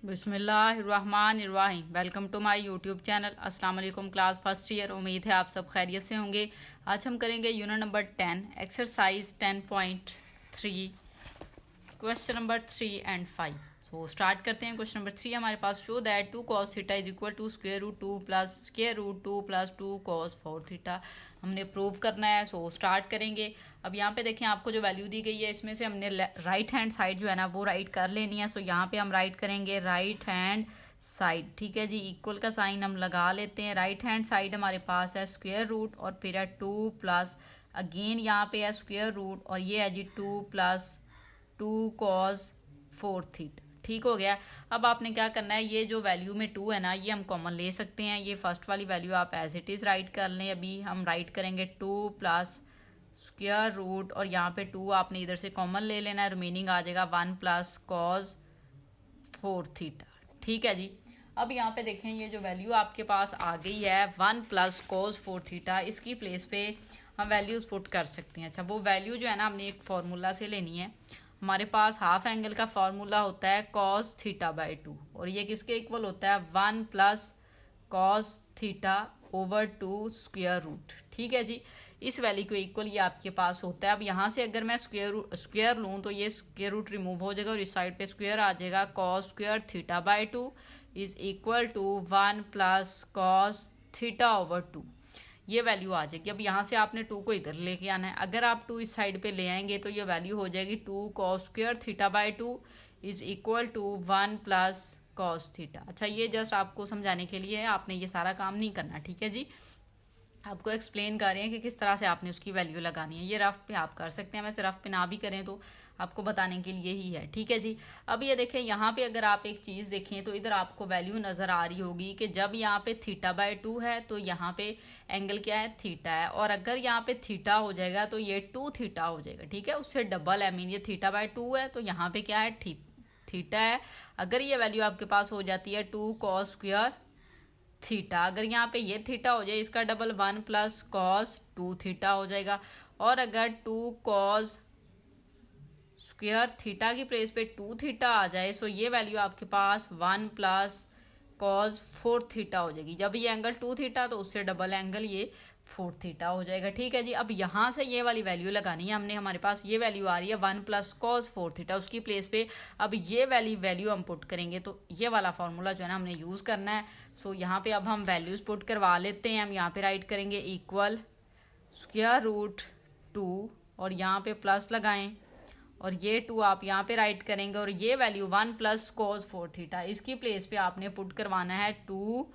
बिस्मिल्लाहिर्रहमानिर्रहीम। Welcome to my YouTube channel. अस्सलाम वालेकुम क्लास फर्स्ट ईयर। उम्मीद है आप सब खैरियत से होंगे। आज हम करेंगे unit number 10 exercise 10.3 question number 3 and 5। So start करते हैं। क्वेश्चन नंबर 3 हमारे पास, शो दैट 2 cos थीटा is equal to square root 2 plus square root 2 plus 2 cos 4 थीटा। हमने प्रूव करना है। सो स्टार्ट करेंगे। अब यहाँ पे देखें, आपको जो वैल्यू दी गई है इसमें से हमने राइट हैंड साइड जो है ना वो राइट कर लेनी है। सो यहाँ पे हम राइट करेंगे राइट हैंड साइड। ठीक है जी, इक्वल का साइन हम लगा लेते हैं। राइट हैंड साइड हमारे पास है स्क्वायर रूट और फिर है 2 प्लस अगेन यहाँ पे है स्क्वायर रूट और ये है जी 2 प्लस 2 cos 4 थीटा। ठीक हो गया। अब आपने क्या करना है, ये जो वैल्यू में 2 है ना ये हम कॉमन ले सकते हैं। ये फर्स्ट वाली वैल्यू आप एज इट इज़ राइट कर लें। अभी हम राइट करेंगे 2 प्लस स्क्वायर रूट और यहाँ पे 2 आपने इधर से कॉमन ले लेना है। रिमेनिंग आ जाएगा 1 प्लस cos 4 थीटा। ठीक है जी। अब यहाँ पे देखें, ये जो वैल्यू आपके पास आ गई है 1 प्लस cos 4 थीटा, इसकी प्लेस पे हम वैल्यूज पुट कर सकते हैं। अच्छा, वो वैल्यू जो है ना हमने एक फार्मूला से लेनी है। हमारे पास हाफ एंगल का फार्मूला होता है cos थीटा बाई 2 और ये किसके इक्वल होता है 1 plus cos theta over 2 square root. ठीक है जी, इस वैल्यू को इक्वल ये आपके पास होता है। अब यहाँ से अगर मैं स्क्वायर लूँ तो ये स्क्वायर रूट रिमूव हो जाएगा और इस साइड पे स्क्वायर आ जाएगा। cos square theta by 2 is equal to 1 plus cos theta over 2, ये वैल्यू आ जाएगी। अब यहाँ से आपने 2 को इधर लेके आना है। अगर आप 2 इस साइड पे ले आएंगे तो ये वैल्यू हो जाएगी 2 cos square theta by 2 is equal to 1 plus cos theta. अच्छा, ये जस्ट आपको समझाने के लिए है, आपने ये सारा काम नहीं करना। ठीक है जी, आपको एक्सप्लेन कर रहे हैं कि किस तरह से आपने उसकी वैल्यू लगानी है। ये रफ पे आप कर सकते हैं, वैसे रफ पे ना भी करें तो आपको बताने के लिए ही है। ठीक है जी। अब ये देखें, यहाँ पे अगर आप एक चीज़ देखें तो इधर आपको वैल्यू नज़र आ रही होगी कि जब यहाँ पे थीटा बाई 2 है तो यहाँ पे एंगल क्या है, थीटा है। और अगर यहाँ पे थीटा हो जाएगा तो ये 2 थीटा हो जाएगा। ठीक है, उससे डबल है। मीन ये थीटा बाई 2 है तो यहाँ पे क्या है, थीटा है। अगर ये वैल्यू आपके पास हो जाती है 2 cos स्क्वायर थीटा, अगर यहाँ पे ये थीटा हो जाए इसका डबल 1 प्लस cos 2 थीटा हो जाएगा। और अगर 2 cos स्क्वायर थीटा की प्लेस पे 2 थीटा आ जाए सो ये वैल्यू आपके पास 1 प्लस cos 4 थीटा हो जाएगी। जब ये एंगल 2 थीटा तो उससे डबल एंगल ये 4 थीटा हो जाएगा। ठीक है जी। अब यहाँ से ये वाली वैल्यू लगानी है हमने। हमारे पास ये वैल्यू आ रही है 1 प्लस cos 4 थीटा, उसकी प्लेस पे अब ये वैल्यू हम पुट करेंगे तो ये वाला फार्मूला जो है ना हमने यूज़ करना है। सो यहाँ पे अब हम वैल्यूज़ पुट करवा लेते हैं। हम यहाँ पे राइट करेंगे इक्वल स्क्वायर रूट 2 और यहाँ पे प्लस लगाएं और ये 2 आप यहाँ पे राइट करेंगे और ये वैल्यू 1 प्लस cos 4 थीटा, इसकी प्लेस पे आपने पुट करवाना है 2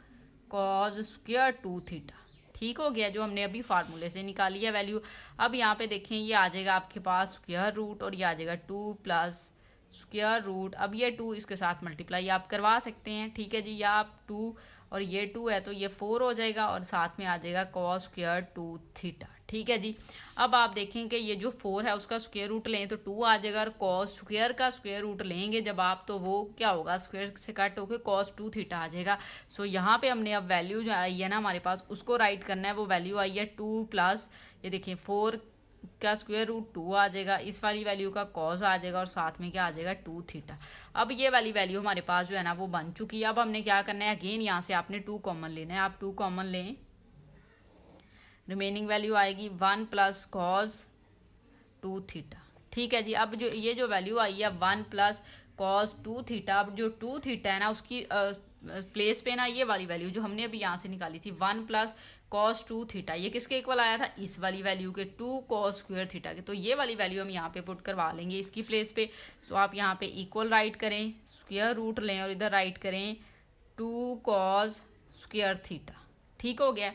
cos स्क्वायर 2 थीटा। ठीक हो गया, जो हमने अभी फार्मूले से निकाली है वैल्यू। अब यहाँ पे देखें, ये आ जाएगा आपके पास स्क्वायर रूट और ये आ जाएगा 2 प्लस स्क्वायर रूट। अब ये 2 इसके साथ मल्टीप्लाई आप करवा सकते हैं। ठीक है जी, या आप 2 और ये 2 है तो ये 4 हो जाएगा और साथ में आ जाएगा cos स्क्वायर 2 थीटा। ठीक है जी। अब आप देखें कि ये जो 4 है उसका स्क्वायर रूट लें तो 2 आ जाएगा और cos स्क्वायर का स्क्वायर रूट लेंगे जब आप तो वो क्या होगा, स्क्वायर से कट होकर cos 2 थीटा आ जाएगा। सो यहाँ पे हमने अब वैल्यू जो आई है ना हमारे पास उसको राइट करना है। वो वैल्यू आई है 2 प्लस ये देखिए 4 का स्क्वायर रूट 2 आ जाएगा, इस वाली वैल्यू का cos आ जाएगा और साथ में क्या आ जाएगा 2 थीटा। अब ये वाली वैल्यू हमारे पास जो है ना वो बन चुकी है। अब हमने क्या करना है, अगेन यहाँ से आपने 2 कॉमन लेना है। आप 2 कॉमन लें, रिमेनिंग वैल्यू आएगी 1 प्लस cos 2 थीटा। ठीक है जी। अब जो ये जो वैल्यू आई है 1 प्लस cos 2 थीटा, अब जो 2 थीटा है ना उसकी प्लेस पे ना ये वाली वैल्यू जो हमने अभी यहाँ से निकाली थी 1 प्लस cos 2 थीटा, ये किसके इक्वल आया था, इस वाली वैल्यू के 2 cos स्क्वायर थीटा के। तो ये वाली वैल्यू हम यहाँ पे पुट करवा लेंगे इसकी प्लेस पे। सो आप यहाँ पे इक्वल राइट करें, स्क्वायर रूट लें और इधर राइट करें 2 cos स्क्वायर थीटा। ठीक हो गया।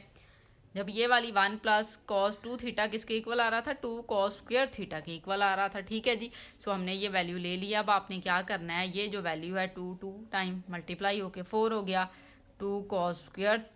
जब ये वाली 1 प्लस cos 2 थीटा किसके इक्वल आ रहा था, 2 cos स्क्वायर थीटा के इक्वल आ रहा था। ठीक है जी। सो हमने ये वैल्यू ले लिया। अब आपने क्या करना है, ये जो वैल्यू है 2 टाइम मल्टीप्लाई होके 4 हो गया, 2 cos स्क्वायर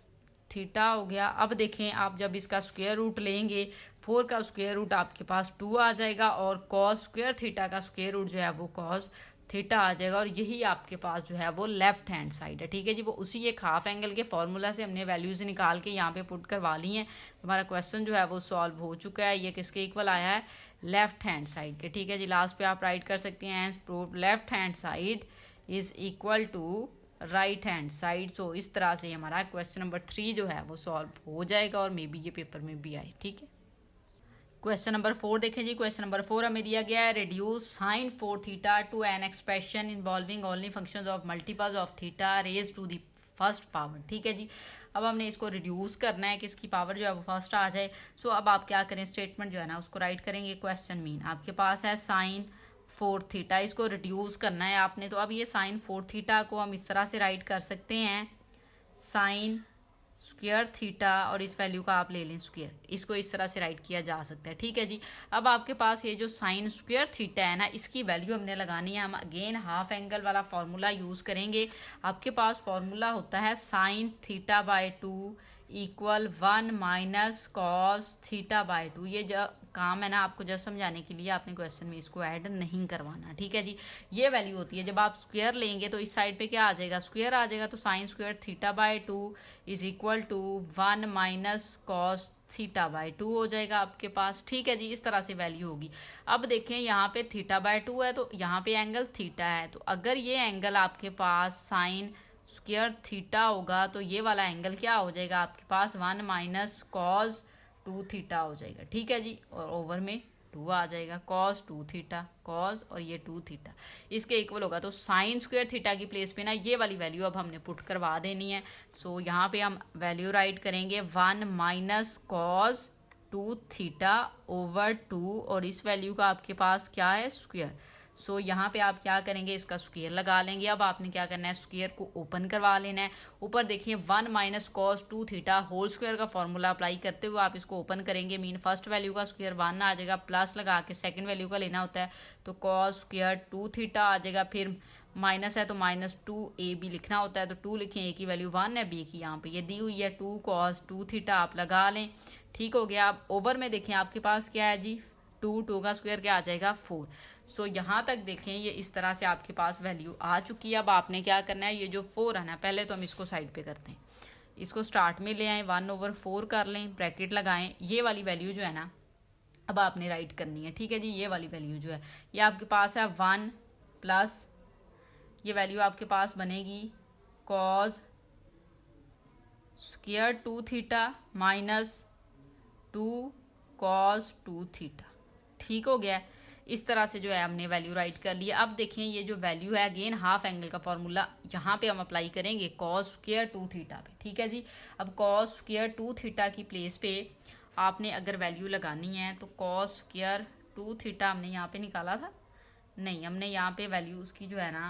थीटा हो गया। अब देखें, आप जब इसका स्क्वायर रूट लेंगे 4 का स्क्वायर रूट आपके पास 2 आ जाएगा और cos स्क्वायर थीटा का स्क्वायर रूट जो है वो cos थीटा आ जाएगा और यही आपके पास जो है वो लेफ्ट हैंड साइड है। ठीक है जी, वो उसी एक हाफ एंगल के फॉर्मूला से हमने वैल्यूज निकाल के यहाँ पे पुट करवा ली हैं। हमारा क्वेश्चन जो है वो सॉल्व हो चुका है। ये किसके इक्वल आया है, लेफ्ट हैंड साइड के। ठीक है जी, लास्ट पे आप राइट कर सकते हैं prove left hand side is equal to right hand side. So इस तरह से हमारा क्वेश्चन नंबर 3 जो है वो सॉल्व हो जाएगा और मे बी ये पेपर में भी आए। ठीक है, क्वेश्चन नंबर 4 देखें जी। क्वेश्चन नंबर 4 हमें दिया गया है, reduce sine 4 theta to an expression involving only functions of multiples of theta raise to the first power. ठीक है जी, अब हमने इसको रिड्यूस करना है कि इसकी पावर जो है वो फर्स्ट आ जाए। सो अब आप क्या करें, स्टेटमेंट जो है ना उसको राइट करेंगे। क्वेश्चन मीन आपके पास है साइन 4 थीटा, इसको रिड्यूस करना है आपने। तो अब ये साइन 4 थीटा को हम इस तरह से राइट कर सकते हैं, साइन स्क्वायर थीटा और इस वैल्यू का आप ले लें स्क्वायर, इसको इस तरह से राइट किया जा सकता है। ठीक है जी, अब आपके पास ये जो साइन स्क्वायर थीटा है ना, इसकी वैल्यू हमने लगानी है। हम अगेन हाफ एंगल वाला फॉर्मूला यूज करेंगे। आपके पास फॉर्मूला होता है sine theta by 2 equal 1 minus cos theta by 2। ये जो काम है ना आपको जस्ट समझाने के लिए, आपने क्वेश्चन में इसको ऐड नहीं करवाना। ठीक है जी, ये वैल्यू होती है। जब आप स्क्वायर लेंगे तो इस साइड पे क्या आ जाएगा, स्क्वायर आ जाएगा। तो sine square theta by 2 is equal to 1 minus cos theta by 2 हो जाएगा आपके पास। ठीक है जी, इस तरह से वैल्यू होगी। अब देखें यहाँ पे थीटा बाय 2 है तो यहाँ पे एंगल थीटा है। तो अगर ये एंगल आपके पास साइन स्क्वायर थीटा होगा तो ये वाला एंगल क्या हो जाएगा आपके पास, 1 माइनस कॉस 2 थीटा हो जाएगा। ठीक है जी, और ओवर में 2 आ जाएगा, कॉस 2 थीटा, कॉस और ये 2 थीटा इसके इक्वल होगा। तो साइन स्क्वायर थीटा की प्लेस पे ना ये वाली वैल्यू अब हमने पुट करवा देनी है। सो यहाँ पे हम वैल्यू राइट करेंगे 1 माइनस कॉस 2 थीटा ओवर 2 और इस वैल्यू का आपके पास क्या है, स्क्वायर। सो यहाँ पे आप क्या करेंगे, इसका स्क्वायर लगा लेंगे। अब आपने क्या करना है, स्क्वायर को ओपन करवा लेना है। ऊपर देखिए 1 minus cos 2 theta whole square का फॉर्मूला अप्लाई करते हुए आप इसको ओपन करेंगे। मीन फर्स्ट वैल्यू का स्क्वायर 1 आ जाएगा, प्लस लगा के सेकंड वैल्यू का लेना होता है तो कॉस स्क्वायर 2 थीटा आ जाएगा। फिर माइनस है तो माइनस 2ab लिखना होता है, तो 2 लिखें, ए की वैल्यू 1 है, बी की यहाँ पे ये दी हुई है 2 कॉस 2 थीटा आप लगा लें। ठीक हो गया। अब ओवर में देखें आपके पास क्या है जी, 2 का स्क्वायर क्या आ जाएगा, 4। सो यहाँ तक देखें ये इस तरह से आपके पास वैल्यू आ चुकी है। अब आपने क्या करना है, ये जो 4 है ना, पहले तो हम इसको साइड पे करते हैं, इसको स्टार्ट में ले आए, 1/4 कर लें, ब्रैकेट लगाएं। ये वाली वैल्यू जो है ना अब आपने राइट करनी है। ठीक है जी, ये वाली वैल्यू जो है ये आपके पास है 1 प्लस ये वैल्यू आपके पास बनेगी cos square 2 theta minus 2 cos 2 theta. ठीक हो गया। इस तरह से जो है हमने वैल्यू राइट कर लिया। अब देखें ये जो वैल्यू है अगेन हाफ एंगल का फॉर्मूला यहाँ पे हम अप्लाई करेंगे कॉस स्क्वायर 2 थीटा पे। ठीक है जी, अब कॉस स्क्वायर 2 थीटा की प्लेस पे आपने अगर वैल्यू लगानी है तो कॉस स्क्वायर 2 थीटा हमने यहाँ पे निकाला था, नहीं हमने यहाँ पे वैल्यू उसकी जो है ना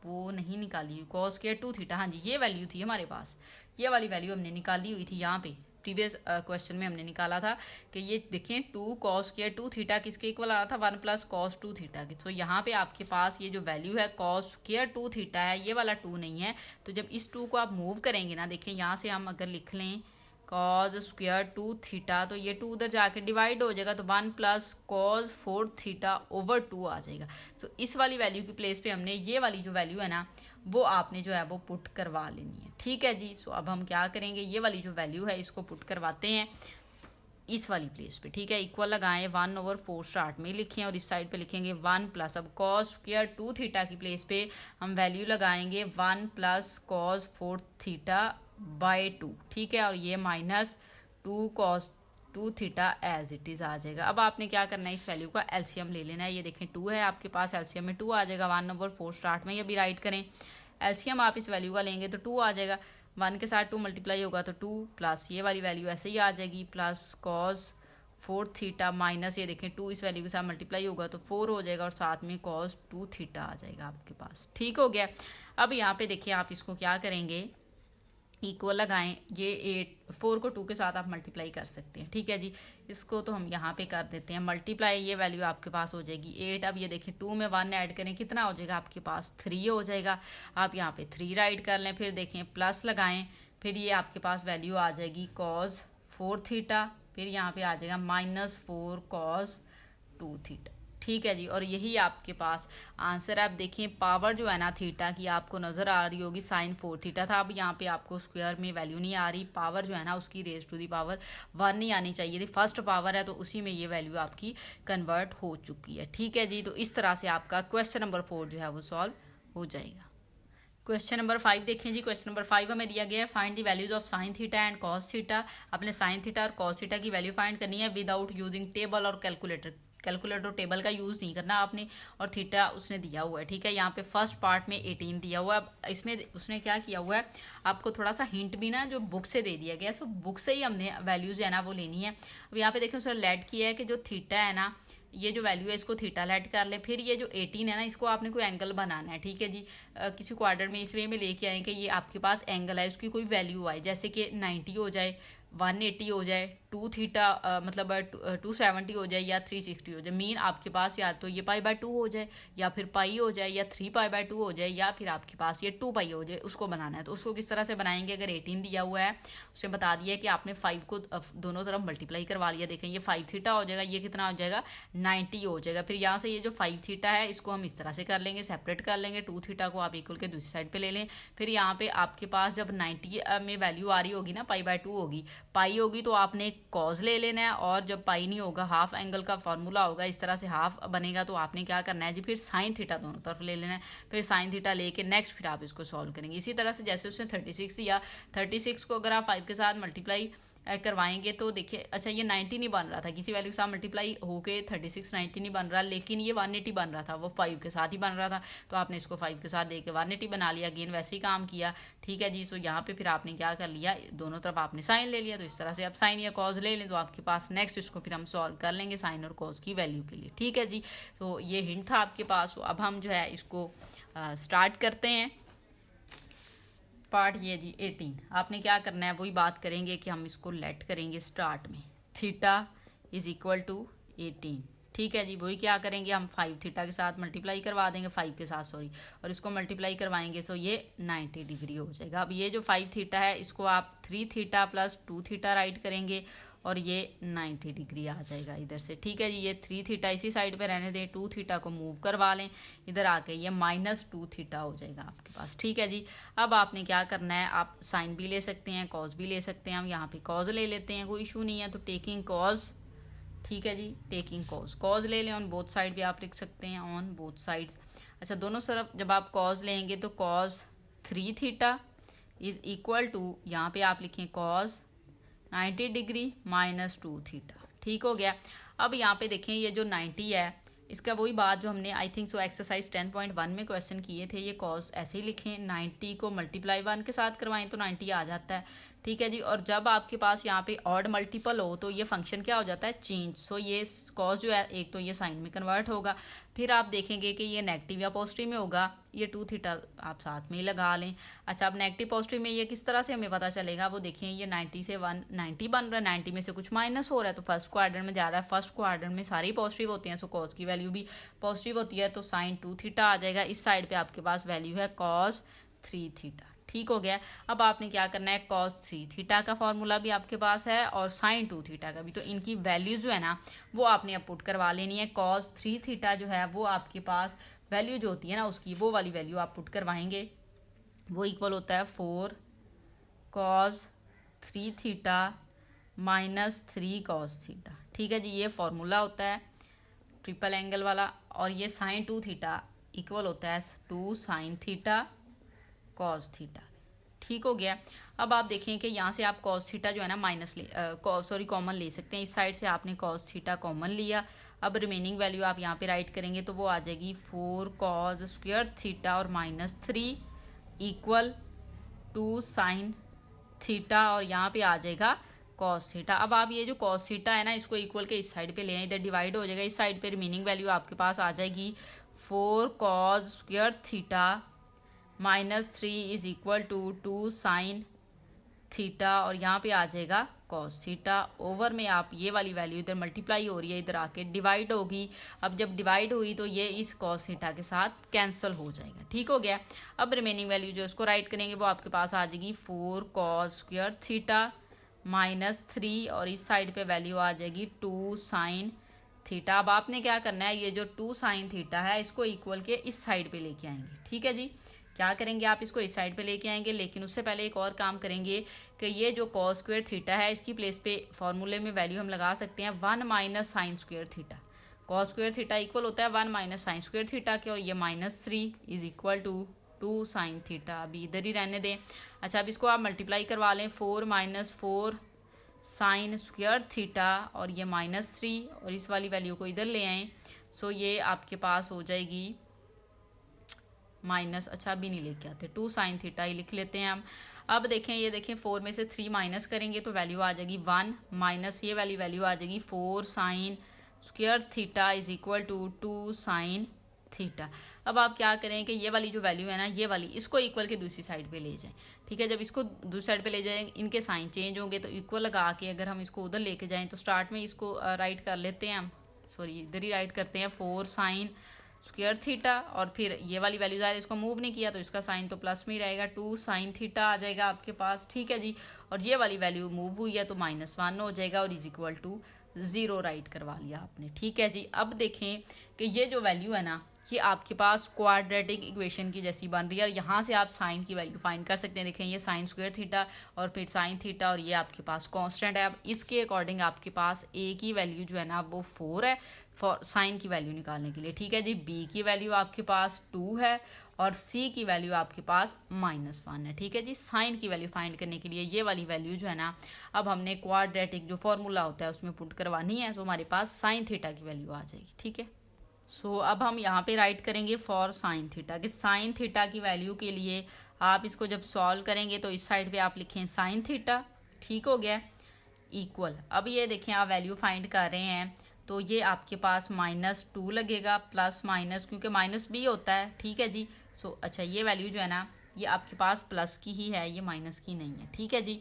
वो नहीं निकाली, कॉस स्क्वायर 2 थीटा, हाँ जी ये वैल्यू थी हमारे पास, ये वाली वैल्यू हमने निकाली हुई थी यहाँ पे प्रीवियस क्वेश्चन में हमने निकाला था कि ये देखें 2 कॉस स्क्वायर 2 थीटा किसके इक्वल आ रहा था, 1 प्लस कॉस 2 थीटा की। तो यहाँ पे आपके पास ये जो वैल्यू है कॉस स्क्वायर 2 थीटा है, ये वाला 2 नहीं है। तो जब इस 2 को आप मूव करेंगे ना, देखें यहाँ से हम अगर लिख लें कॉस स्क्वायर 2 थीटा तो ये 2 उधर जाके डिवाइड हो जाएगा, तो 1 प्लस कॉस 4 थीटा ओवर 2 आ जाएगा। सो इस वाली वैल्यू की प्लेस पे हमने ये वाली जो वैल्यू है ना वो आपने जो है वो पुट करवा लेनी है। ठीक है जी, सो अब हम क्या करेंगे, ये वाली जो वैल्यू है इसको पुट करवाते हैं इस वाली प्लेस पे। ठीक है, इक्वल लगाएं, 1/4 स्टार्ट में लिखें और इस साइड पे लिखेंगे 1 प्लस, अब कॉस स्क्वायर 2 थीटा की प्लेस पे हम वैल्यू लगाएंगे 1 प्लस कॉस 4 थीटा बाय 2। ठीक है, और ये minus 2 cos 2 theta as it is आ जाएगा। अब आपने क्या करना है, इस वैल्यू का एलसीएम ले लेना है। ये देखें 2 है आपके पास, एलसीएम में 2 आ जाएगा, 1/4 स्टार्ट में ये भी राइट करें। एलसीएम आप इस वैल्यू का लेंगे तो 2 आ जाएगा, 1 के साथ 2 मल्टीप्लाई होगा तो 2 प्लस ये वाली वैल्यू ऐसे ही आ जाएगी प्लस कॉस 4 थीटा माइनस ये देखें 2 इस वैल्यू के साथ मल्टीप्लाई होगा तो 4 हो जाएगा और साथ में कॉस 2 थीटा आ जाएगा आपके पास। ठीक हो गया। अब यहाँ पे देखिए आप इसको क्या करेंगे, इक्वल लगाएं, ये 4 को 2 के साथ आप मल्टीप्लाई कर सकते हैं। ठीक है जी, इसको तो हम यहाँ पे कर देते हैं मल्टीप्लाई, ये वैल्यू आपके पास हो जाएगी 8। अब ये देखें 2 में 1 ऐड करें कितना हो जाएगा आपके पास, 3 हो जाएगा। आप यहाँ पे 3 राइट कर लें, फिर देखें प्लस लगाएं, फिर ये आपके पास वैल्यू आ जाएगी कॉस 4 थीटा, फिर यहाँ पे आ जाएगा -4 कॉस 2 थीटा। ठीक है जी, और यही आपके पास आंसर है। आप देखिए पावर जो है ना थीटा की आपको नजर आ रही होगी, साइन 4 थीटा था। अब यहाँ पे आपको स्क्वायर में वैल्यू नहीं आ रही, पावर जो है ना उसकी रेज टू दी पावर 1 नहीं आनी चाहिए थी, फर्स्ट पावर है तो उसी में ये वैल्यू आपकी कन्वर्ट हो चुकी है। ठीक है जी, तो इस तरह से आपका क्वेश्चन नंबर 4 जो है वो सॉल्व हो जाएगा। क्वेश्चन नंबर 5 देखें जी। क्वेश्चन नंबर 5 हमें दिया गया है find the values of sine theta and cos theta. अपने साइन थीटा और कॉस थीटा की वैल्यू फाइंड करनी है विदाउट यूजिंग टेबल और कैलकुलेटर। कैलकुलेटर टेबल का यूज़ नहीं करना आपने, और थीटा उसने दिया हुआ है, ठीक है। यहाँ पे फर्स्ट पार्ट में 18 दिया हुआ है। अब इसमें उसने क्या किया हुआ है, आपको थोड़ा सा हिंट भी ना जो बुक से दे दिया गया, सो बुक से ही हमने वैल्यूज है ना वो लेनी है। अब यहाँ पे देखें उसने लेट किया है कि जो थीटा है ना, ये जो वैल्यू है इसको थीटा लेट कर ले। फिर ये जो 18 है ना, इसको आपने कोई एंगल बनाना है, ठीक है जी। किसी क्वाड्रेंट में इस वे में लेके आए कि ये आपके पास एंगल है, उसकी कोई वैल्यू आए, जैसे कि 90 हो जाए, 180 हो जाए, 2 थीटा मतलब 270 हो जाए या 360 हो जाए। मीन आपके पास या तो ये π/2 हो जाए, या फिर पाई हो जाए, या 3π/2 हो जाए, या फिर आपके पास ये 2π हो जाए, उसको बनाना है। तो उसको किस तरह से बनाएंगे, अगर 18 दिया हुआ है उसने बता दिया है कि आपने 5 को दोनों तरफ मल्टीप्लाई करवा लिया। देखें ये 5 थीटा हो जाएगा, ये कितना हो जाएगा 90 हो जाएगा। फिर यहाँ से ये जो 5 थीटा है इसको हम इस तरह से कर लेंगे, सेपरेट कर लेंगे। 2 थीटा को आप इक्वल के दूसरी साइड पे ले लें। फिर यहाँ पे आपके पास जब 90 में वैल्यू आ रही होगी ना, π/2 होगी, पाई होगी, तो आपने कॉज ले लेना है। और जब पाई नहीं होगा, हाफ एंगल का फॉर्मूला होगा, इस तरह से हाफ बनेगा, तो आपने क्या करना है जी, फिर साइन थीटा दोनों तरफ ले लेना है। फिर साइन थीटा लेके नेक्स्ट फिर आप इसको सॉल्व करेंगे। इसी तरह से जैसे उसने 36 दिया, 36 को अगर आप 5 के साथ मल्टीप्लाई करवाएंगे तो देखिए, अच्छा ये 90 नहीं बन रहा था, किसी वैल्यू के साथ मल्टीप्लाई होके 36 90 नहीं बन रहा, लेकिन ये 180 बन रहा था, वो 5 के साथ ही बन रहा था। तो आपने इसको 5 के साथ देके 180 बना लिया, अगेन वैसे ही काम किया, ठीक है जी। सो यहाँ पे फिर आपने क्या कर लिया, दोनों तरफ आपने साइन ले लिया। तो इस तरह से आप साइन या कॉज ले लें तो आपके पास नेक्स्ट इसको फिर हम सॉल्व कर लेंगे साइन और कॉज की वैल्यू के लिए, ठीक है जी। तो ये हिंट था आपके पास। तो अब हम जो है इसको स्टार्ट करते हैं। पार्ट ये जी 18, आपने क्या करना है वही बात करेंगे कि हम इसको लेट करेंगे स्टार्ट में, थीटा इज इक्वल टू 18, ठीक है जी। वही क्या करेंगे, हम 5 थीटा के साथ मल्टीप्लाई करवा देंगे, 5 के साथ सॉरी, और इसको मल्टीप्लाई करवाएंगे सो ये 90 डिग्री हो जाएगा। अब ये जो 5 थीटा है इसको आप 3 थीटा प्लस 2 थीटा राइट करेंगे, और ये 90 डिग्री आ जाएगा इधर से, ठीक है जी। ये 3 थीटा इसी साइड पे रहने दें, 2 थीटा को मूव करवा लें इधर आके, ये -2 थीटा हो जाएगा आपके पास, ठीक है जी। अब आपने क्या करना है, आप साइन भी ले सकते हैं, कॉज भी ले सकते हैं। हम यहाँ पे कॉज ले लेते हैं, कोई इशू नहीं है। तो टेकिंग कॉज, ठीक है जी, टेकिंग कॉज, कॉज ले लें। ऑन बोथ साइड भी आप लिख सकते हैं, ऑन बोथ साइड्स। अच्छा, दोनों तरफ जब आप कॉज लेंगे तो cos 3 theta is equal to, यहाँ पे आप लिखें कॉज 90 डिग्री -2 थीटा, ठीक हो गया। अब यहाँ पे देखें ये जो 90 है इसका वही बात जो हमने आई थिंक सो एक्सरसाइज 10.1 में क्वेश्चन किए थे। ये कॉस ऐसे ही लिखें, 90 को मल्टीप्लाई 1 के साथ करवाएं तो 90 आ जाता है, ठीक है जी। और जब आपके पास यहाँ पे ऑड मल्टीपल हो तो ये फंक्शन क्या हो जाता है, चेंज। सो ये कॉस जो है एक तो ये साइन में कन्वर्ट होगा, फिर आप देखेंगे कि ये नेगेटिव या पॉजिटिव में होगा। ये 2 थीटा आप साथ में ही लगा लें। अच्छा, अब नेगेटिव पॉजिटिव में ये किस तरह से हमें पता चलेगा, वो देखिए ये 90 से 190 बन रहा है, 90 में से कुछ माइनस हो रहा है तो फर्स्ट क्वाड्रेंट में जा रहा है। फर्स्ट क्वाड्रेंट में सारे ही पॉजिटिव होते हैं, सो कॉस की वैल्यू भी पॉजिटिव होती है, तो साइन 2 थीटा आ जाएगा। इस साइड पे आपके पास वैल्यू है कॉस 3 थीटा, ठीक हो गया। अब आपने क्या करना है, कॉस 3 थीटा का फॉर्मूला भी आपके पास है और साइन 2 थीटा का भी, तो इनकी वैल्यू जो है ना वो आपने अब पुट करवा लेनी है। कॉस 3 थीटा जो है वो आपके पास वैल्यू जो होती है ना उसकी, वो वाली वैल्यू आप पुट करवाएंगे, वो इक्वल होता है 4 कॉस 3 थीटा -3 कॉस थीटा, ठीक है जी। ये फॉर्मूला होता है ट्रिपल एंगल वाला। और ये साइन 2 थीटा इक्वल होता है 2 साइन थीटा कॉस थीटा, ठीक हो गया। अब आप देखें कि यहाँ से आप कॉस थीटा जो है ना कॉमन ले सकते हैं। इस साइड से आपने कॉस थीटा कॉमन लिया। अब रिमेनिंग वैल्यू आप यहाँ पे राइट करेंगे तो वो आ जाएगी 4 कॉस स्क्वायर थीटा और -3 इक्वल 2 साइन थीटा, और यहाँ पे आ जाएगा कॉस थीटा। अब आप ये जो कॉस थीटा है ना इसको इक्वल के इस साइड पे ले आए, इधर डिवाइड हो जाएगा। इस साइड पे रिमेनिंग वैल्यू आपके पास आ जाएगी 4 cos square theta -3 is equal to 2 sine theta, और यहाँ पे आ जाएगा कॉस थीटा। ओवर में आप ये वाली वैल्यू इधर मल्टीप्लाई हो रही है, इधर आके डिवाइड होगी। अब जब डिवाइड हुई तो ये इस कॉस थीटा के साथ कैंसिल हो जाएगा, ठीक हो गया। अब रिमेनिंग वैल्यू जो इसको राइट करेंगे वो आपके पास आ जाएगी 4 कॉस स्क्वायर थीटा -3, और इस साइड पे वैल्यू आ जाएगी 2 साइन थीटा। अब आपने क्या करना है, ये जो 2 साइन थीटा है इसको इक्वल के इस साइड पे लेके आएंगे, ठीक है जी। क्या करेंगे, आप इसको इस साइड पे लेके आएंगे, लेकिन उससे पहले एक और काम करेंगे कि ये जो कॉस स्क्वायर थीटा है इसकी प्लेस पे फॉर्मूले में वैल्यू हम लगा सकते हैं 1 - sign square theta. Cos square theta equal होता है 1 माइनस साइन स्क्वायर थीटा के, और ये -3 is equal to 2 sine theta. अभी इधर ही रहने दें। अच्छा, अब इसको आप मल्टीप्लाई करवा लें, 4 माइनस 4 साइन स्क्वायर थीटा, और ये -3, और इस वाली वैल्यू को इधर ले आएँ। सो ये आपके पास हो जाएगी माइनस, अच्छा अभी नहीं लेके आते, 2 साइन थीटा ही लिख लेते हैं हम। अब देखें, ये देखें 4 में से 3 माइनस करेंगे तो वैल्यू आ जाएगी 1, माइनस ये वाली वैल्यू आ जाएगी 4 sine square theta is equal to 2 sine theta. अब आप क्या करें कि ये वाली जो वैल्यू है ना, ये वाली, इसको इक्वल के दूसरी साइड पे ले जाएं। ठीक है, जब इसको दूसरी साइड पे ले जाएं, इनके साइन चेंज होंगे, तो इक्वल लगा के अगर हम इसको उधर लेके जाएं तो स्टार्ट में इसको राइट कर लेते हैं हम, सॉरी इधर ही राइट करते हैं 4 साइन स्क्वायर थीटा, और फिर ये वाली वैल्यू ज़ाहिर इसको मूव नहीं किया तो इसका साइन तो प्लस में ही रहेगा, 2 साइन थीटा आ जाएगा आपके पास। ठीक है जी, और ये वाली वैल्यू मूव हुई है तो -1 हो जाएगा, और इज इक्वल टू 0 राइट करवा लिया आपने। ठीक है जी, अब देखें कि ये जो वैल्यू है ना, ये आपके पास क्वाड्रेटिक इक्वेशन की जैसी बन रही है, और यहाँ से आप साइन की वैल्यू फाइंड कर सकते हैं। देखें, ये साइन स्क्वायर थीटा और फिर साइन थीटा, और ये आपके पास कांस्टेंट है। अब इसके अकॉर्डिंग आपके पास ए की वैल्यू जो है ना वो 4 है फॉर साइन की वैल्यू निकालने के लिए। ठीक है जी, बी की वैल्यू आपके पास 2 है, और सी की वैल्यू आपके पास -1 है। ठीक है जी, साइन की वैल्यू फाइंड करने के लिए ये वाली वैल्यू जो है ना, अब हमने क्वाड्रेटिक जो फॉर्मूला होता है उसमें पुट करवानी है, तो हमारे पास साइन थीटा की वैल्यू आ जाएगी। ठीक है, सो अब हम यहाँ पे राइट करेंगे फॉर साइन थीटा, कि साइन थीटा की वैल्यू के लिए आप इसको जब सॉल्व करेंगे तो इस साइड पे आप लिखें साइन थीटा। ठीक हो गया, इक्वल। अब ये देखें, आप वैल्यू फाइंड कर रहे हैं तो ये आपके पास -2 लगेगा, प्लस माइनस, क्योंकि माइनस भी होता है। ठीक है जी, सो अच्छा ये वैल्यू जो है ना, ये आपके पास प्लस की ही है, ये माइनस की नहीं है। ठीक है जी,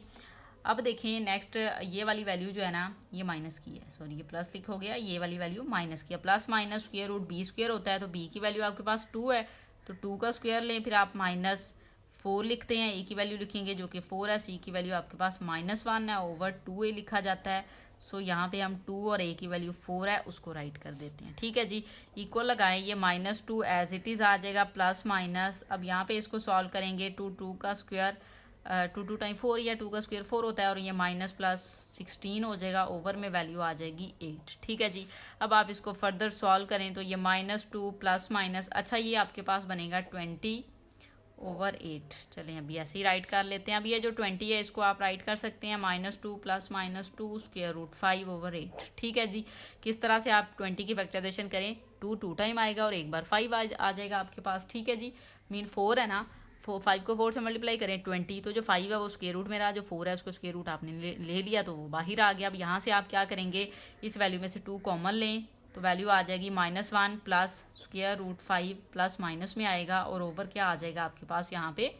अब देखें नेक्स्ट, ये वाली वैल्यू जो है ना, ये माइनस की है, सॉरी ये प्लस लिख हो गया, ये वाली वैल्यू माइनस की है। Plus minus square root B square होता है, तो बी की वैल्यू आपके पास 2 है, तो 2 का स्क्वायर लें, फिर आप -4 लिखते हैं, ए की वैल्यू लिखेंगे जो कि 4 है, सी की वैल्यू आपके पास -1 है, ओवर 2a लिखा जाता है। सो यहाँ पे हम 2 और a की वैल्यू 4 है उसको राइट कर देते हैं। ठीक है जी, इक्वल लगाएं, ये -2 एज इट इज़ आ जाएगा, प्लस माइनस। अब यहाँ पे इसको सॉल्व करेंगे, 2 का स्क्वायर 2 टाइम 4, या 2 का स्क्वायर 4 होता है, और ये -+16 हो जाएगा, ओवर में वैल्यू आ जाएगी 8। ठीक है जी, अब आप इसको फर्दर सॉल्व करें तो ये -2 प्लस माइनस, अच्छा ये आपके पास बनेगा 20/8। चलें अभी ऐसे ही राइट कर लेते हैं। अब ये जो 20 है इसको आप राइट कर सकते हैं -2 प्लस -2 स्क्वायर रूट 5/8। ठीक है जी, किस तरह से आप 20 की फैक्टराइजेशन करें, 2 टाइम आएगा और एक बार 5 आ जाएगा आपके पास। ठीक है जी, मीन 4 है ना, 5 को 4 से मल्टीप्लाई करें 20, तो जो 5 है वो स्क्वायर रूट में रहा, जो 4 है उसको स्क्वायर रूट आपने ले लिया तो वो बाहर आ गया। अब यहाँ से आप क्या करेंगे, इस वैल्यू में से 2 कॉमन लें तो वैल्यू आ जाएगी -1 plus square root 5 plus minus में आएगा, और ओवर क्या आ जाएगा आपके पास यहाँ पे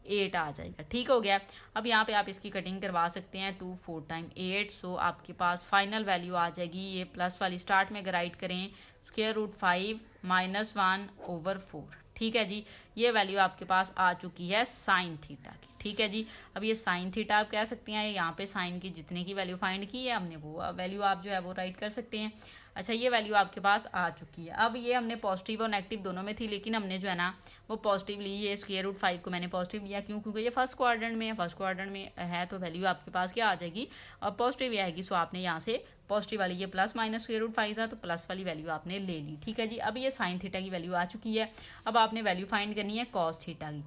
8 आ जाएगा। ठीक हो गया, अब यहाँ पे आप इसकी कटिंग करवा सकते हैं, 2 4 टाइम 8, सो आपके पास फाइनल वैल्यू आ जाएगी, ये प्लस वाली स्टार्ट में अगर राइट करें स्क्वायर रूट 5 -1/4। ठीक है जी, ये वैल्यू आपके पास आ चुकी है साइन थीटा की। ठीक है जी, अब ये साइन थीटा आप कह सकते हैं, यहाँ पे साइन की जितने की वैल्यू फाइंड की है हमने वो वैल्यू आप जो है वो राइट कर सकते हैं। अच्छा, ये वैल्यू आपके पास आ चुकी है। अब ये हमने पॉजिटिव और नेगेटिव दोनों में थी, लेकिन हमने जो है ना वो पॉजिटिव ली, ये स्क्वायर रूट 5 को मैंने पॉजिटिव लिया, क्यों, क्योंकि ये फर्स्ट क्वाड्रेंट में है, फर्स्ट क्वाड्रेंट में है तो वैल्यू आपके पास क्या आ जाएगी, और पॉजिटिव ही आएगी। सो आपने यहाँ से पॉजिटिव वाली, ये प्लस माइनस स्क्वायर रूट 5 था तो प्लस वाली वैल्यू आपने ले ली। ठीक है जी, अब ये साइन थीटा की वैल्यू आ चुकी है। अब आपने वैल्यू फाइंड करनी है कॉस थीटा की।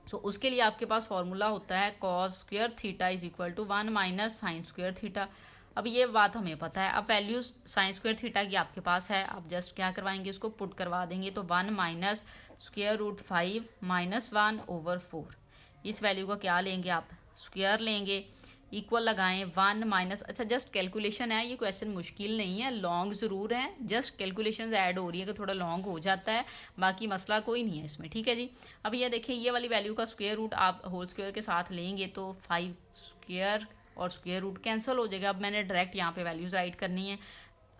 सो उसके लिए आपके पास फॉर्मूला होता है cos square theta is equal to 1 minus sine square theta. अब ये बात हमें पता है। अब वैल्यू साइन स्क्वायर थीटा की आपके पास है, आप जस्ट क्या करवाएंगे, इसको पुट करवा देंगे, तो 1 माइनस स्क्वायर रूट 5 -1/4। इस वैल्यू का क्या लेंगे आप, स्क्वायर लेंगे, इक्वल लगाएं 1 माइनस, अच्छा जस्ट कैलकुलेशन है, ये क्वेश्चन मुश्किल नहीं है, लॉन्ग ज़रूर है, जस्ट कैलकुलेशन ऐड हो रही है कि थोड़ा लॉन्ग हो जाता है, बाकी मसला कोई नहीं है इसमें। ठीक है जी, अब ये देखिए, ये वाली वैल्यू का स्क्वायर रूट आप होल स्क्वायर के साथ लेंगे तो 5 स्क्वायर और स्क्वायर रूट कैंसिल हो जाएगा। अब मैंने डायरेक्ट यहाँ पे वैल्यूज राइट करनी है।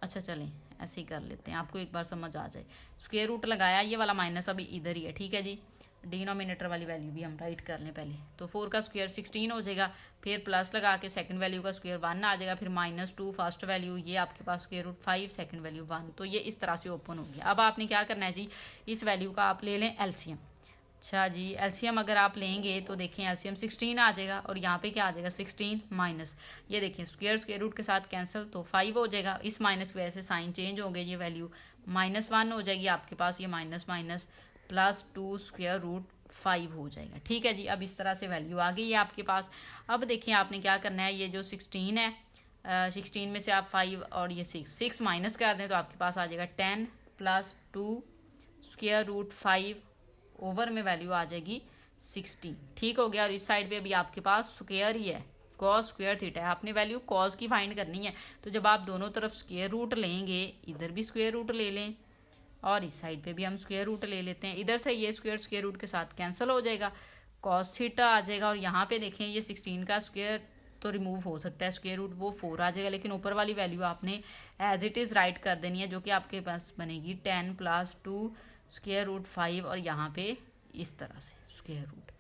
अच्छा चलें ऐसे ही कर लेते हैं, आपको एक बार समझ आ जाए। स्क्वायर रूट लगाया, ये वाला माइनस अभी इधर ही है। ठीक है जी, डिनोमिनेटर वाली वैल्यू भी हम राइट कर लें पहले, तो 4 का स्क्वायर 16 हो जाएगा, फिर प्लस लगा के सेकंड वैल्यू का स्क्वायर 1 आ जाएगा, फिर -2 फर्स्ट वैल्यू, ये आपके पास स्क्वायर रूट 5 सेकंड वैल्यू 1, तो ये इस तरह से ओपन हो गया। अब आपने क्या करना है जी, इस वैल्यू का आप ले लें एलसीएम। अच्छा जी, एलसीएम अगर आप लेंगे तो देखें एलसीएम 16 आ जाएगा और यहाँ पे क्या आ जाएगा 16 माइनस, ये देखें स्क्वायर रूट के साथ कैंसिल तो 5 हो जाएगा, इस माइनस की वजह से साइन चेंज हो गए, ये वैल्यू -1 हो जाएगी आपके पास, ये माइनस माइनस +2 स्क्वायर रूट 5 हो जाएगा। ठीक है जी, अब इस तरह से वैल्यू आ गई है आपके पास। अब देखिए आपने क्या करना है, ये जो 16 है 16 में से आप 5 और ये 6 माइनस कर दें तो आपके पास आ जाएगा 10 + 2 स्क्वायर रूट 5 ओवर में वैल्यू आ जाएगी 16। ठीक हो गया। और इस साइड पे भी आपके पास स्क्वायर ही है, कॉस स्क्वायर थीटा है, आपने वैल्यू कॉस की फाइंड करनी है। तो जब आप दोनों तरफ स्क्वायर रूट लेंगे, इधर भी स्क्वायर रूट ले लें और इस साइड पे भी हम स्क्वायर रूट ले लेते हैं, इधर से ये स्क्वायर रूट के साथ कैंसिल हो जाएगा, कॉस थीटा आ जाएगा। और यहाँ पे देखें ये 16 का स्क्वायर तो रिमूव हो सकता है, स्क्वायर रूट वो 4 आ जाएगा, लेकिन ऊपर वाली वैल्यू आपने एज इट इज़ राइट कर देनी है, जो कि आपके पास बनेगी 10 + 2 स्क्वायर रूट 5 और यहाँ पे इस तरह से स्क्वायर रूट।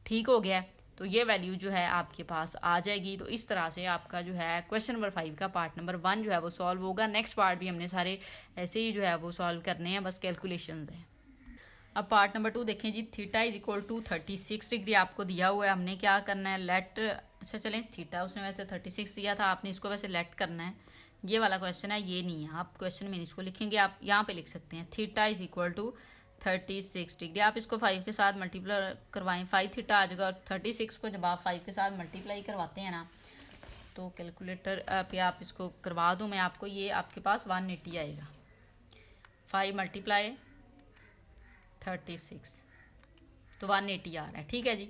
ठीक हो गया। तो ये वैल्यू जो है आपके पास आ जाएगी। तो इस तरह से आपका जो है क्वेश्चन नंबर 5 का पार्ट नंबर 1 जो है वो सॉल्व होगा। नेक्स्ट पार्ट भी हमने सारे ऐसे ही जो है वो सॉल्व करने हैं, बस कैलकुलेशंस हैं। अब पार्ट नंबर 2 देखें जी, थीटा = 36 डिग्री आपको दिया हुआ है, हमने क्या करना है लेट, अच्छा चलें थीटा उसने वैसे 36 दिया था, आपने इसको वैसे लेट करना है, ये वाला क्वेश्चन है, ये नहीं है, आप क्वेश्चन में इसको लिखेंगे, आप यहाँ पे लिख सकते हैं थीटा = 36 डिग्री। आप इसको 5 के साथ मल्टीप्लाई करवाएं, 5 थीटा आ जाएगा। और 36 को जब आप 5 के साथ मल्टीप्लाई करवाते हैं ना, तो कैलकुलेटर पे आप इसको करवा दूं मैं आपको, ये आपके पास 180 आएगा। 5 × 36 तो 180 आ रहा है। ठीक है जी,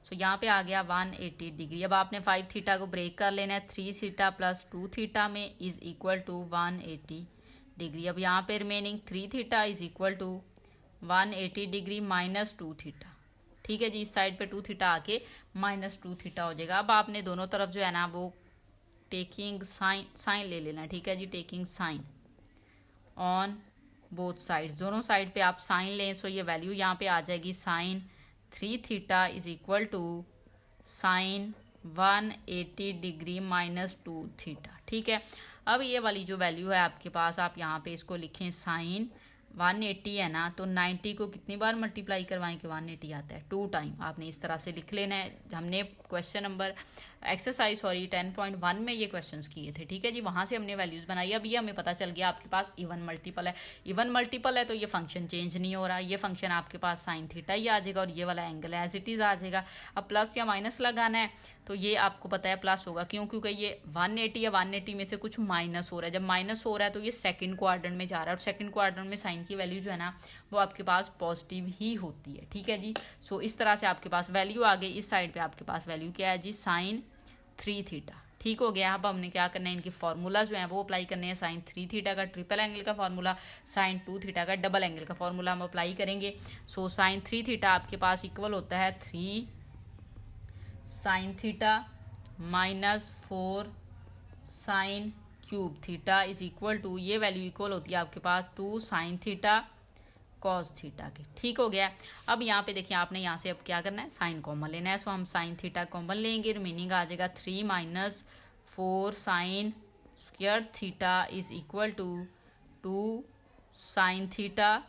सो यहाँ पे आ गया 180 डिग्री। अब आपने 5 थीटा को ब्रेक कर लेना है, 3 थीटा + 2 थीटा में = 180 डिग्री। अब यहाँ पे रिमेनिंग 3 थीटा = 180 डिग्री -2 थीटा। ठीक है जी, इस साइड पे 2 थीटा आके -2 थीटा हो जाएगा। अब आपने दोनों तरफ जो है ना वो टेकिंग साइन ले लेना। ठीक है जी, taking sine on both sides, दोनों साइड पे आप साइन लें। सो ये वैल्यू यहाँ पे आ जाएगी sin 3 theta = sin 180 degree -2 theta. ठीक है, अब ये वाली जो वैल्यू है आपके पास, आप यहाँ पे इसको लिखें sin 180 है ना, तो 90 को कितनी बार मल्टीप्लाई करवाएं कि 180 आता है, 2 टाइम। आपने इस तरह से लिख लेना है। हमने क्वेश्चन नंबर एक्सरसाइज 10.1 में ये क्वेश्चंस किए थे। ठीक है जी, वहाँ से हमने वैल्यूज बनाई। अब ये हमें पता चल गया आपके पास इवन मल्टीपल है, इवन मल्टीपल है तो ये फंक्शन चेंज नहीं हो रहा, ये फंक्शन आपके पास साइन थीटा ही आ जाएगा और ये वाला एंगल एज इट इज आ जाएगा। अब प्लस या माइनस लगाना है तो ये आपको पता है प्लस होगा, क्यों, क्योंकि ये 180 या 180 में से कुछ माइनस हो रहा है। जब माइनस हो रहा है तो ये सेकंड क्वाड्रेंट में जा रहा है और सेकंड क्वाड्रेंट में साइन की वैल्यू जो है ना वो आपके पास पॉजिटिव ही होती है। ठीक है जी, सो इस तरह से आपके पास वैल्यू आ गई। इस साइड पे आपके पास वैल्यू क्या है जी, sin 3 थीटा। ठीक हो गया। अब हमने क्या करना है, इनके फार्मूला जो है वो अप्लाई करने हैं। sin 3 थीटा का ट्रिपल एंगल का फार्मूला, sin 2 थीटा का डबल एंगल का फार्मूला हम अप्लाई करेंगे। सो sin 3 थीटा आपके पास इक्वल होता है 3 sin theta -4 sin cube theta = ये वैल्यू इक्वल होती है आपके पास 2 sin थीटा कॉस थीटा के। ठीक हो गया। अब यहाँ पे देखिए आपने यहाँ से अब क्या करना है, साइन कॉमन लेना है। सो हम साइन थीटा कॉमन लेंगे, रिमेनिंग आ जाएगा 3 - 4 sin square theta = 2 sin theta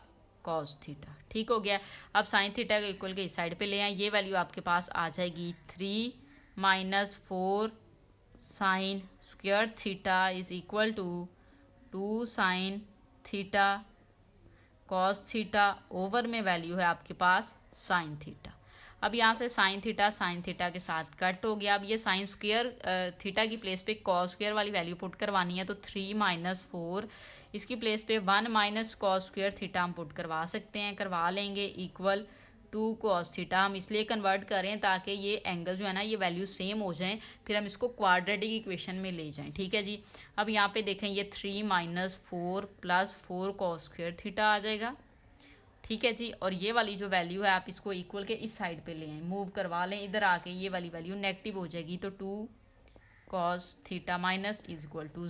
cos theta. ठीक हो गया। अब साइन थीटा के इक्वल के इस साइड पे ले आए, ये वैल्यू आपके पास आ जाएगी 3 - 4 sin square theta = 2 sin theta cos theta over में वैल्यू है आपके पास साइन थीटा। अब यहाँ से साइन थीटा के साथ कट हो गया। अब ये साइन स्क्वायर थीटा की प्लेस पे कॉस स्क्वायर वाली वैल्यू पुट करवानी है, तो 3 - 4 इसकी प्लेस पे 1 - कॉस स्क्वायर थीटा हम पुट करवा सकते हैं, करवा लेंगे इक्वल 2 cos थीटा। हम इसलिए कन्वर्ट करें ताकि ये एंगल जो है ना ये वैल्यू सेम हो जाए, फिर हम इसको क्वाड्रेटिक इक्वेशन में ले जाएं। ठीक है जी। अब यहाँ पे देखें ये 3 - 4 + 4 cos स्क्वायर थीटा आ जाएगा। ठीक है जी। और ये वाली जो वैल्यू है आप इसको इक्वल के इस साइड पे ले आए, मूव करवा लें, इधर आके ये वाली वैल्यू नेगेटिव हो जाएगी, तो 2 cos थीटा माइनस =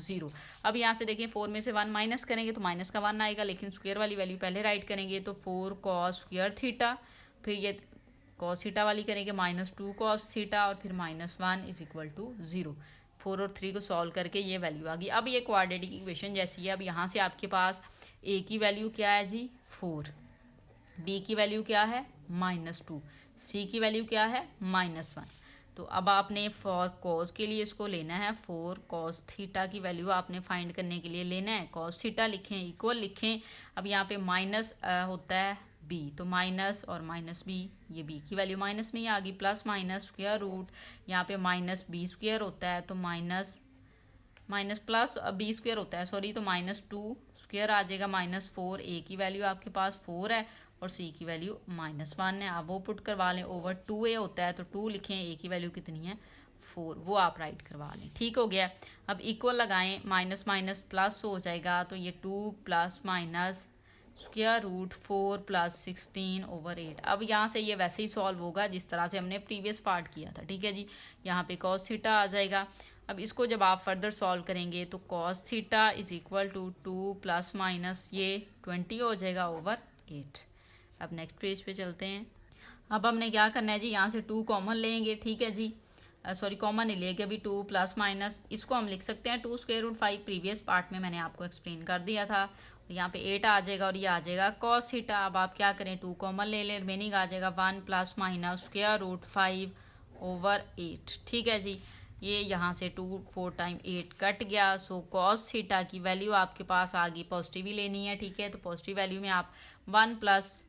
0। अब यहाँ से देखिए 4 में से 1 माइनस करेंगे तो माइनस का 1 आएगा, लेकिन स्क्वायर वाली वैल्यू पहले राइट करेंगे तो 4 cos स्क्वायर थीटा, फिर ये cos थीटा वाली करेंगे -2 cos थीटा और फिर -1 = 0। 4 और 3 को सॉल्व करके ये वैल्यू आ गई। अब ये क्वाड्रेटिक इक्वेशन जैसी है। अब यहाँ से आपके पास a की वैल्यू क्या है जी 4, बी की वैल्यू क्या है -2, सी की वैल्यू क्या है -1। तो अब आपने फॉर कॉस के लिए इसको लेना है, फॉर कॉस थीटा की वैल्यू आपने फाइंड करने के लिए लेना है, कॉस थीटा लिखें, इक्वल लिखें। अब यहाँ पे माइनस होता है बी, तो माइनस और माइनस बी, ये बी की वैल्यू माइनस में ही आ गई, प्लस माइनस स्क्वायर रूट, यहाँ पे माइनस बी स्क्वायर होता है तो माइनस प्लस बी स्क्वायर होता है सॉरी, तो -2 स्क्वायर आ जाएगा -4। ए की वैल्यू आपके पास 4 है और सी की वैल्यू -1 है। आप वो पुट करवा लें, ओवर 2a होता है तो 2 लिखें, ए की वैल्यू कितनी है 4, वो आप राइट करवा लें। ठीक हो गया। अब इक्वल लगाएं, माइनस माइनस प्लस हो जाएगा, तो ये 2 plus minus square root 4 plus 16/8। अब यहाँ से ये वैसे ही सॉल्व होगा जिस तरह से हमने प्रीवियस पार्ट किया था। ठीक है जी, यहाँ पे कॉस थीटा आ जाएगा। अब इसको जब आप फर्दर सॉल्व करेंगे तो cos theta is equal to 2 plus minus ये 20 हो जाएगा ओवर 8। अब नेक्स्ट पेज पे चलते हैं। अब हमने क्या करना है जी, यहाँ से 2 कॉमन लेंगे। ठीक है जी, सॉरी कॉमन नहीं लेंगे अभी, 2 प्लस माइनस इसको हम लिख सकते हैं 2 स्क्वायर रूट 5, प्रीवियस पार्ट में मैंने आपको एक्सप्लेन कर दिया था। यहाँ पे 8 आ जाएगा और ये आ जाएगा कॉस थीटा। अब आप क्या करें, 2 कॉमन ले लें, रिमेनिंग आ जाएगा 1 प्लस माइनस स्क्वायर रूट 5/8। ठीक है जी, ये यहाँ से 2 4 टाइम 8 कट गया। सो कॉस थीटा की वैल्यू आपके पास आ गई, पॉजिटिव ही लेनी है। ठीक है, तो पॉजिटिव वैल्यू में आप 1 प्लस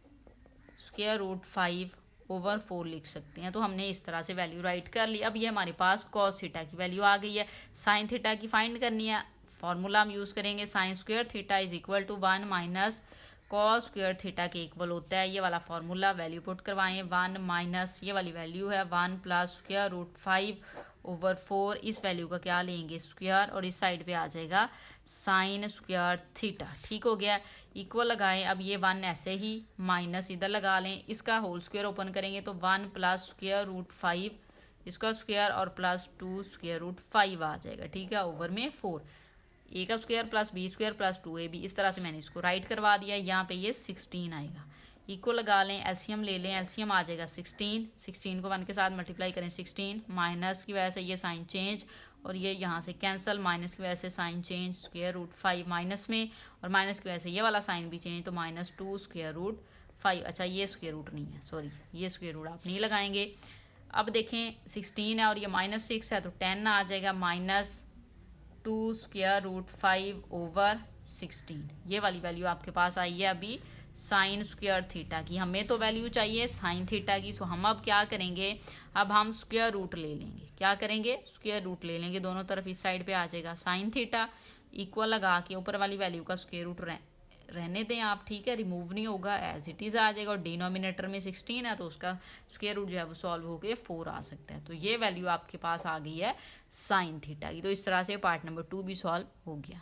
स्क्वायर रूट 5/4 लिख सकते हैं। तो हमने इस तरह से वैल्यू राइट कर ली। अब ये हमारे पास कॉस थीटा की वैल्यू आ गई है। साइन थीटा की फाइंड करनी है, फॉर्मूला हम यूज़ करेंगे, sine square theta is equal to 1 minus cos square theta के इक्वल होता है। ये वाला फॉर्मूला वैल्यू पुट करवाएं, 1 माइनस ये वाली वैल्यू है 1 प्लस स्क्वायर रूट 5/4। इस वैल्यू का क्या लेंगे स्क्वायर, और इस साइड पे आ जाएगा साइन स्क्वायर थीटा। ठीक हो गया, इक्वल लगाएं। अब ये 1 ऐसे ही, माइनस इधर लगा लें, इसका होल स्क्वायर ओपन करेंगे तो 1 प्लस स्क्वायर रूट 5 इसका स्क्वायर और प्लस 2 स्क्वायर रूट 5 आ जाएगा। ठीक है, ओवर में 4, ए का square plus B square plus 2ab, इस तरह से मैंने इसको राइट करवा दिया। यहाँ पे ये 16 आएगा। इक्वल लगा लें, एलसीएम ले लें, एलसीएम आ जाएगा 16 को 1 के साथ मल्टीप्लाई करें 16, माइनस की वजह से ये साइन चेंज और ये यहाँ से कैंसिल, माइनस की वजह से sine change, square root 5 minus में, और माइनस की वजह से ये वाला साइन भी चेंज, तो -2 स्क्वायर रूट 5। अच्छा ये स्क्वायर रूट नहीं है, सॉरी ये स्क्वायर रूट आप नहीं लगाएंगे। अब देखें 16 है और ये -6 है तो 10 आ जाएगा, -2 स्क्वायर रूट 5/16। ये वाली वैल्यू आपके पास आई है अभी साइन स्क्वायर थीटा की। हमें तो वैल्यू चाहिए साइन थीटा की, सो हम अब क्या करेंगे, अब हम स्क्वायर रूट ले लेंगे। क्या करेंगे, स्क्वायर रूट ले लेंगे, दोनों तरफ इस साइड पे आ जाएगा साइन थीटा। इक्वल लगा के ऊपर वाली वैल्यू का स्क्वायर रूट रहने दें आप। ठीक है, रिमूव नहीं होगा, एज इट इज आ जाएगा। और डिनोमिनेटर में 16 है तो उसका स्क्वायर रूट जो है वो सॉल्व होकर 4 आ सकता है। तो ये वैल्यू आपके पास आ गई है साइन थीटा की। तो इस तरह से पार्ट नंबर 2 भी सॉल्व हो गया।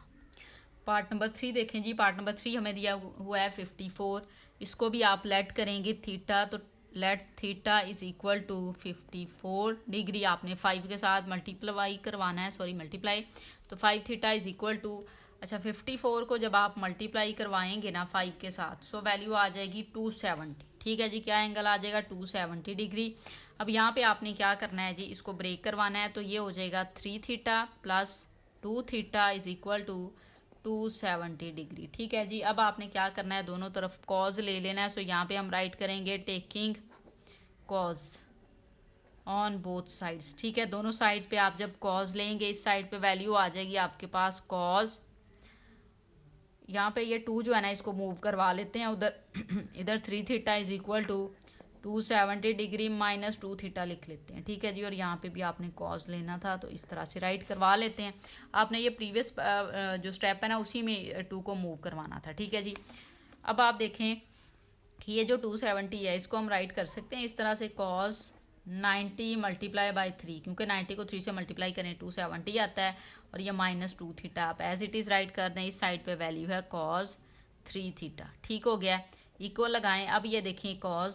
पार्ट नंबर 3 देखें जी। पार्ट नंबर 3 हमें दिया हुआ है 54। इसको भी आप लेट करेंगे थीटा, तो let theta is equal to 54 degree. आपने 5 के साथ मल्टीप्लाई करवाना है, सॉरी मल्टीप्लाई, तो 5 थीटा इज इक्वल टू, अच्छा 54 को जब आप मल्टीप्लाई करवाएंगे ना 5 के साथ, सो वैल्यू आ जाएगी 270। ठीक है जी, क्या एंगल आ जाएगा 270 डिग्री। अब यहाँ पे आपने क्या करना है जी, इसको ब्रेक करवाना है, तो ये हो जाएगा 3 theta plus 2 theta is equal to 270 degree. ठीक है जी, अब आपने क्या करना है, दोनों तरफ कॉज ले लेना है। सो यहाँ पे हम राइट करेंगे taking cause on both sides. ठीक है, दोनों साइड्स पे आप जब कॉज लेंगे, इस साइड पे वैल्यू आ जाएगी आपके पास कॉज, यहाँ पे ये 2 जो है ना इसको मूव करवा लेते हैं उधर इधर 3 theta is equal to 270 degree minus 2 theta लिख लेते हैं। ठीक है जी, और यहाँ पे भी आपने कॉज लेना था तो इस तरह से राइट करवा लेते हैं। आपने ये प्रीवियस जो स्टेप है ना उसी में 2 को मूव करवाना था। ठीक है जी, अब आप देखें कि ये जो 270 है इसको हम राइट कर सकते हैं इस तरह से, कॉज 90 मल्टीप्लाई बाई 3, क्योंकि 90 को 3 से मल्टीप्लाई करें 270 आता है, और ये -2 थीटा आप एज इट इज़ राइट कर दें। इस साइड पे वैल्यू है कॉज 3 थीटा। ठीक हो गया, इक्वल लगाएं। अब ये देखें कॉज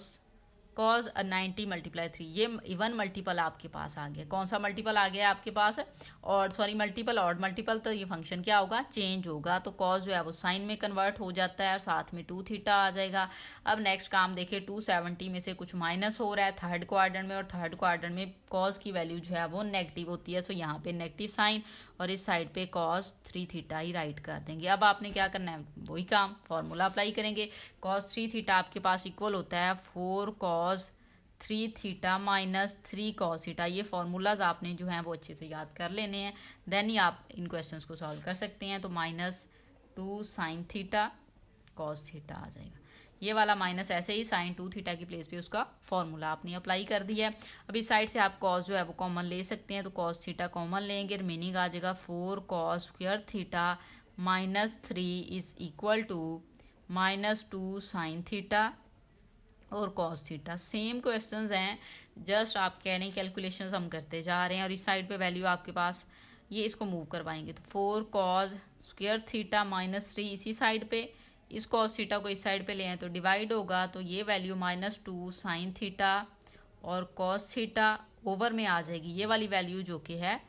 कॉज 90 मल्टीप्लाई 3, ये इवन मल्टीपल आपके पास आ गया। कौन सा मल्टीपल आ गया आपके पास? और सॉरी मल्टीपल, ऑड मल्टीपल, तो ये फंक्शन क्या होगा? चेंज होगा। तो कॉज जो है वो साइन में कन्वर्ट हो जाता है और साथ में 2 थीटा आ जाएगा। अब नेक्स्ट काम देखिए, 270 में से कुछ माइनस हो रहा है थर्ड क्वाड्रेंट में, और थर्ड क्वाड्रेंट में कॉज की वैल्यू जो है वो नेगेटिव होती है। सो यहाँ पे नेगेटिव साइन और इस साइड पे कॉज 3 थीटा ही राइट कर देंगे। अब आपने क्या करना है? वही काम, फॉर्मूला अप्लाई करेंगे। कॉज 3 थीटा आपके पास इक्वल होता है 4 cause 3 theta minus 3 cos theta. ये फॉर्मूलाज आपने जो हैं वो अच्छे से याद कर लेने हैं, देन ही आप इन क्वेश्चंस को सॉल्व कर सकते हैं। तो -2 साइन थीटा कॉस थीटा आ जाएगा। ये वाला माइनस ऐसे ही साइन 2 थीटा की प्लेस पे उसका फॉर्मूला आपने अप्लाई कर दिया है। अब इस साइड से आप कॉस जो है वो कॉमन ले सकते हैं, तो कॉस थीटा कॉमन लेंगे, रिमेनिंग आ जाएगा 4 cos square theta minus 3 is equal to -2 sine theta और कॉस थीटा। सेम क्वेश्चंस हैं, जस्ट आप कह रहे हैं कैलकुलेशंस हम करते जा रहे हैं। और इस साइड पे वैल्यू आपके पास, ये इसको मूव करवाएंगे तो 4 कॉस स्क्वायर थीटा माइनस 3 इसी साइड पे, इस कॉस थीटा को इस साइड पे ले आए तो डिवाइड होगा, तो ये वैल्यू -2 साइन थीटा और कॉस थीटा ओवर में आ जाएगी ये वाली वैल्यू जो कि है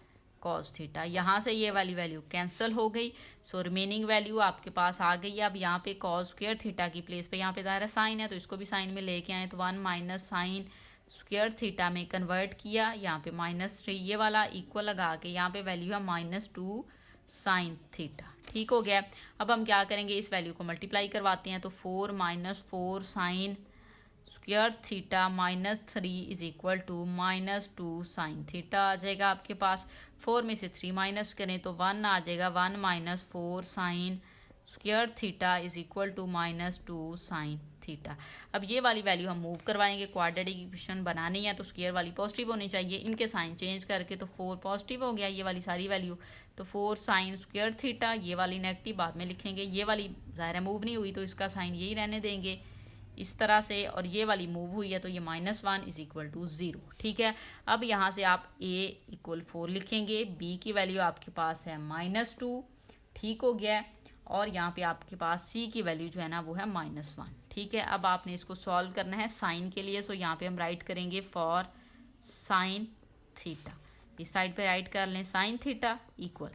कॉस थीटा। यहाँ से ये वाली वैल्यू कैंसिल हो गई। सो रिमेनिंग वैल्यू आपके पास आ गई। अब यहाँ पे कॉस स्क्वायर थीटा की प्लेस पे यहाँ पे दायरा साइन है तो इसको भी साइन में लेके आए, तो 1 माइनस साइन स्क्वायर थीटा में कन्वर्ट किया, यहाँ पे -3 ये वाला इक्वल लगा के यहाँ पे वैल्यू है -2 साइन थीटा। ठीक हो गया। अब हम क्या करेंगे, इस वैल्यू को मल्टीप्लाई करवाते हैं, तो 4 - 4 sine square theta -3 is equal to -2 sine theta आ जाएगा आपके पास। 4 में से 3 माइनस करें तो 1 आ जाएगा, 1 - 4 sine square theta is equal to -2 sine theta. अब ये वाली वैल्यू हम मूव करवाएंगे, क्वाड्रेटिक इक्वेशन बनानी है तो स्क्वायर वाली पॉजिटिव होनी चाहिए, इनके साइन चेंज करके तो 4 पॉजिटिव हो गया ये वाली सारी वैल्यू, तो 4 साइन स्क्वायर थीटा, ये वाली नेगेटिव बाद में लिखेंगे, ये वाली ज़ाहिर है मूव नहीं हुई तो इसका साइन यही रहने देंगे इस तरह से, और ये वाली मूव हुई है तो ये -1 इज इक्वल टू 0। ठीक है। अब यहाँ से आप a इक्वल 4 लिखेंगे, b की वैल्यू आपके पास है -2, ठीक हो गया, और यहाँ पे आपके पास c की वैल्यू जो है ना वो है -1। ठीक है। अब आपने इसको सॉल्व करना है साइन के लिए, सो यहाँ पे हम राइट करेंगे फॉर साइन थीटा, इस साइड पे राइट कर लें साइन थीटा इक्वल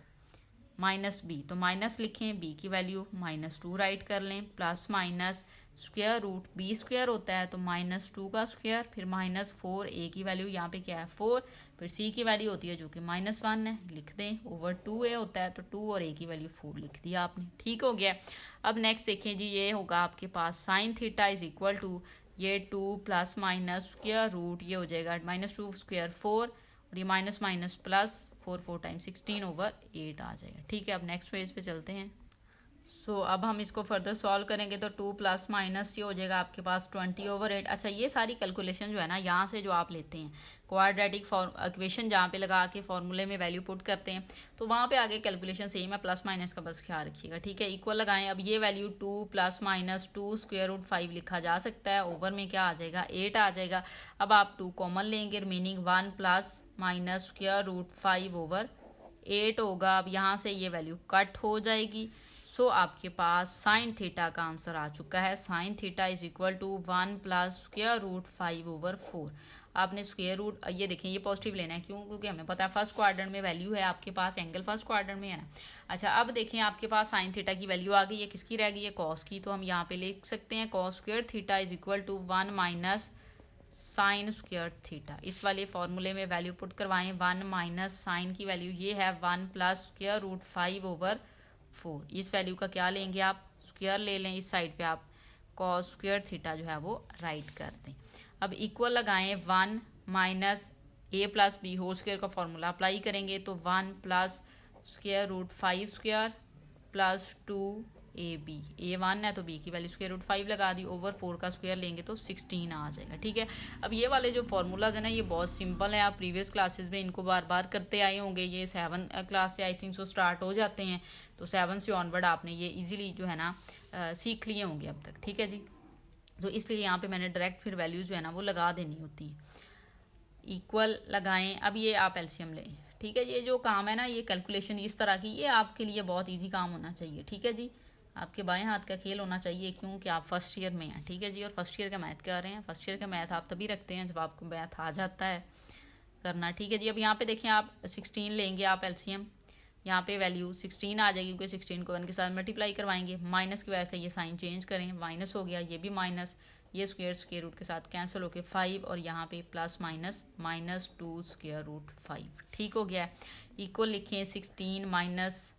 -b, तो माइनस लिखें, b की वैल्यू -2 राइट कर लें, plus minus square root b square होता है तो -2 का स्क्वायर, फिर -4 a की वैल्यू यहाँ पे क्या है 4, फिर c की वैल्यू होती है जो कि -1 है, लिख दें, ओवर 2a होता है तो 2 और a की वैल्यू 4 लिख दिया आपने। ठीक हो गया। अब नेक्स्ट देखें जी, ये होगा आपके पास sine theta is equal to ये 2 प्लस माइनस स्क्वायर रूट, ये हो जाएगा -2 स्क्वायर 4, और ये minus minus plus 4 time 16 over 8 आ जाएगा। ठीक है। अब नेक्स्ट पेज पे चलते हैं। सो अब हम इसको फर्दर सॉल्व करेंगे तो 2 प्लस माइनस ये हो जाएगा आपके पास 20 ओवर 8। अच्छा, ये सारी कैलकुलेशन जो है ना यहाँ से जो आप लेते हैं क्वाड्रेटिक इक्वेशन जहाँ पे लगा के फॉर्मूले में वैल्यू पुट करते हैं, तो वहाँ पे आगे कैलकुलेशन सेम है, प्लस माइनस का बस ख्याल रखिएगा। ठीक है। इक्वल लगाएं। अब ये value 2 plus minus 2 square root 5 लिखा जा सकता है, ओवर में क्या आ जाएगा 8 आ जाएगा। अब आप 2 कॉमन लेंगे, remaining 1 plus minus square root 5 over 8 होगा। अब यहाँ से ये वैल्यू कट हो जाएगी। सो आपके पास साइन थीटा का आंसर आ चुका है, sine theta is equal to 1 plus square root 5 over 4। आपने स्क्वायर रूट, ये देखें ये पॉजिटिव लेना है, क्यों? क्योंकि हमें पता है फर्स्ट क्वाड्रेंट में वैल्यू है आपके पास, एंगल फर्स्ट क्वाड्रेंट में है ना। अच्छा, अब देखें आपके पास साइन थीटा की वैल्यू आ गई है, किसकी रह गई है कॉस की, तो हम यहाँ पे लिख सकते हैं cos square theta is equal to 1 minus sine square theta. इस वाले फॉर्मूले में वैल्यू पुट करवाएं, 1 माइनस साइन की वैल्यू ये है 1 प्लस स्क्वायर रूट 5 ओवर 4। इस वैल्यू का क्या लेंगे आप स्क्वायर ले लें, इस साइड पे आप कॉस स्क्वायर थीटा जो है वो राइट कर दें। अब इक्वल लगाएं, 1 minus a plus B whole square का फॉर्मूला अप्लाई करेंगे तो 1 plus square root 5 square plus 2ab, a 1 है तो b की वैल्यू स्क्वायर रूट 5 लगा दी, ओवर 4 का स्क्वायर लेंगे तो 16 आ जाएगा। ठीक है। अब ये वाले जो फॉर्मूलाज है ना ये बहुत सिंपल है, आप प्रीवियस क्लासेस में इनको बार बार करते आए होंगे, ये 7 क्लास से आई थिंक सो स्टार्ट हो जाते हैं, तो 7 से ऑनवर्ड आपने ये इजीली जो है ना सीख लिए होंगे अब तक। ठीक है जी। तो इसलिए यहाँ पे मैंने डायरेक्ट फिर वैल्यूज जो है ना वो लगा देनी होती है। इक्वल लगाएं, अब ये आप एलसीएम लें। ठीक है। ये जो काम है ना ये कैलकुलेशन इस तरह की, ये आपके लिए बहुत ईजी काम होना चाहिए। ठीक है जी। आपके बाएं हाथ का खेल होना चाहिए, क्योंकि आप फर्स्ट ईयर में हैं, ठीक है जी। और फर्स्ट ईयर का मैथ कर रहे हैं। फर्स्ट ईयर का मैथ आप तभी रखते हैं जब आपको मैथ आ जाता है करना, ठीक है जी। अब यहाँ पे देखिए आप 16 लेंगे आप एलसीएम, यहाँ पे वैल्यू 16 आ जाएगी, क्योंकि 16 को 1 के साथ मल्टीप्लाई करवाएंगे। माइनस की वजह से ये साइन चेंज करें, माइनस हो गया, ये भी माइनस, ये स्क्वायर रूट के साथ कैंसिल होके 5, और यहाँ पे प्लस माइनस -2 स्क्वायर रूट 5, ठीक हो गया। इक्वल लिखें 16 माइनस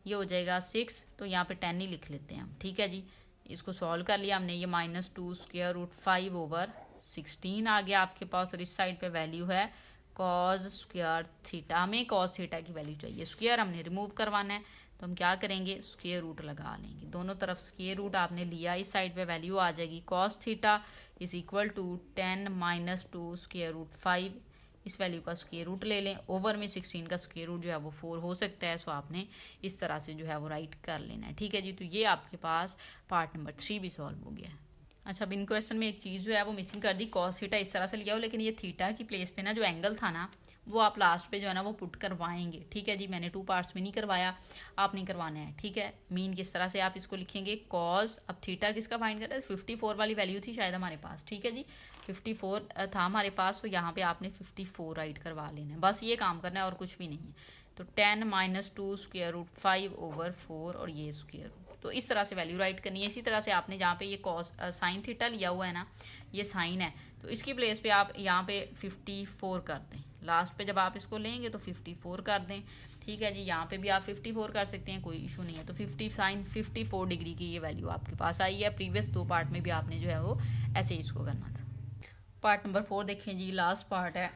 ये हो जाएगा 6, तो यहाँ पे 10 ही लिख लेते हैं हम, ठीक है जी। इसको सॉल्व कर लिया हमने, ये -2 स्क्वायर रूट 5 ओवर 16 आ गया आपके पास। और इस साइड पे वैल्यू है कॉज स्क्वायर थीटा, हमें कॉज थीटा की वैल्यू चाहिए, स्क्वायर हमने रिमूव करवाना है, तो हम क्या करेंगे, स्क्वायर रूट लगा लेंगे। दोनों तरफ स्क्वायर रूट आपने लिया, इस साइड पे वैल्यू आ जाएगी cos theta is equal to 10 - 2 square root 5। इस वैल्यू का स्क्वायर रूट ले लें, ओवर में 16 का स्क्वायर रूट जो है वो 4 हो सकता है, सो आपने इस तरह से जो है वो राइट कर लेना है, ठीक है जी। तो ये आपके पास पार्ट नंबर 3 भी सॉल्व हो गया है। अच्छा, अब इन क्वेश्चन में एक चीज़ जो है वो मिसिंग कर दी, कॉस थीटा इस तरह से लिया हो, लेकिन ये थीटा की प्लेस पे ना जो एंगल था ना, वो आप लास्ट पे जो है ना वो पुट करवाएंगे, ठीक है जी। मैंने 2 पार्ट्स में नहीं करवाया, आप नहीं करवाना है, ठीक है। मीन किस तरह से आप इसको लिखेंगे, कॉस, अब थीटा किसका फाइंड कर रहे हैं, 54 वाली वैल्यू थी शायद हमारे पास, ठीक है जी। 54 था हमारे पास, तो यहाँ पे आपने 54 राइट करवा लेना है, बस ये काम करना है और कुछ भी नहीं है। तो 10 - 2 स्क्वायर रूट 5 ओवर 4, और ये स्क्वायर रूट, तो इस तरह से वैल्यू राइट करनी है। इसी तरह से आपने जहाँ पे ये कॉस साइन थीटा लिया हुआ है ना, ये साइन है, तो इसकी प्लेस पे आप यहाँ पे 54 कर दें, लास्ट पे जब आप इसको लेंगे तो 54 कर दें, ठीक है जी। यहाँ पे भी आप 54 कर सकते हैं, कोई इशू नहीं है। तो 50 साइन 54 डिग्री की ये वैल्यू आपके पास आई है। प्रीवियस 2 पार्ट में भी आपने जो है वो ऐसे ही इसको करना था। पार्ट नंबर 4 देखें जी, लास्ट पार्ट है।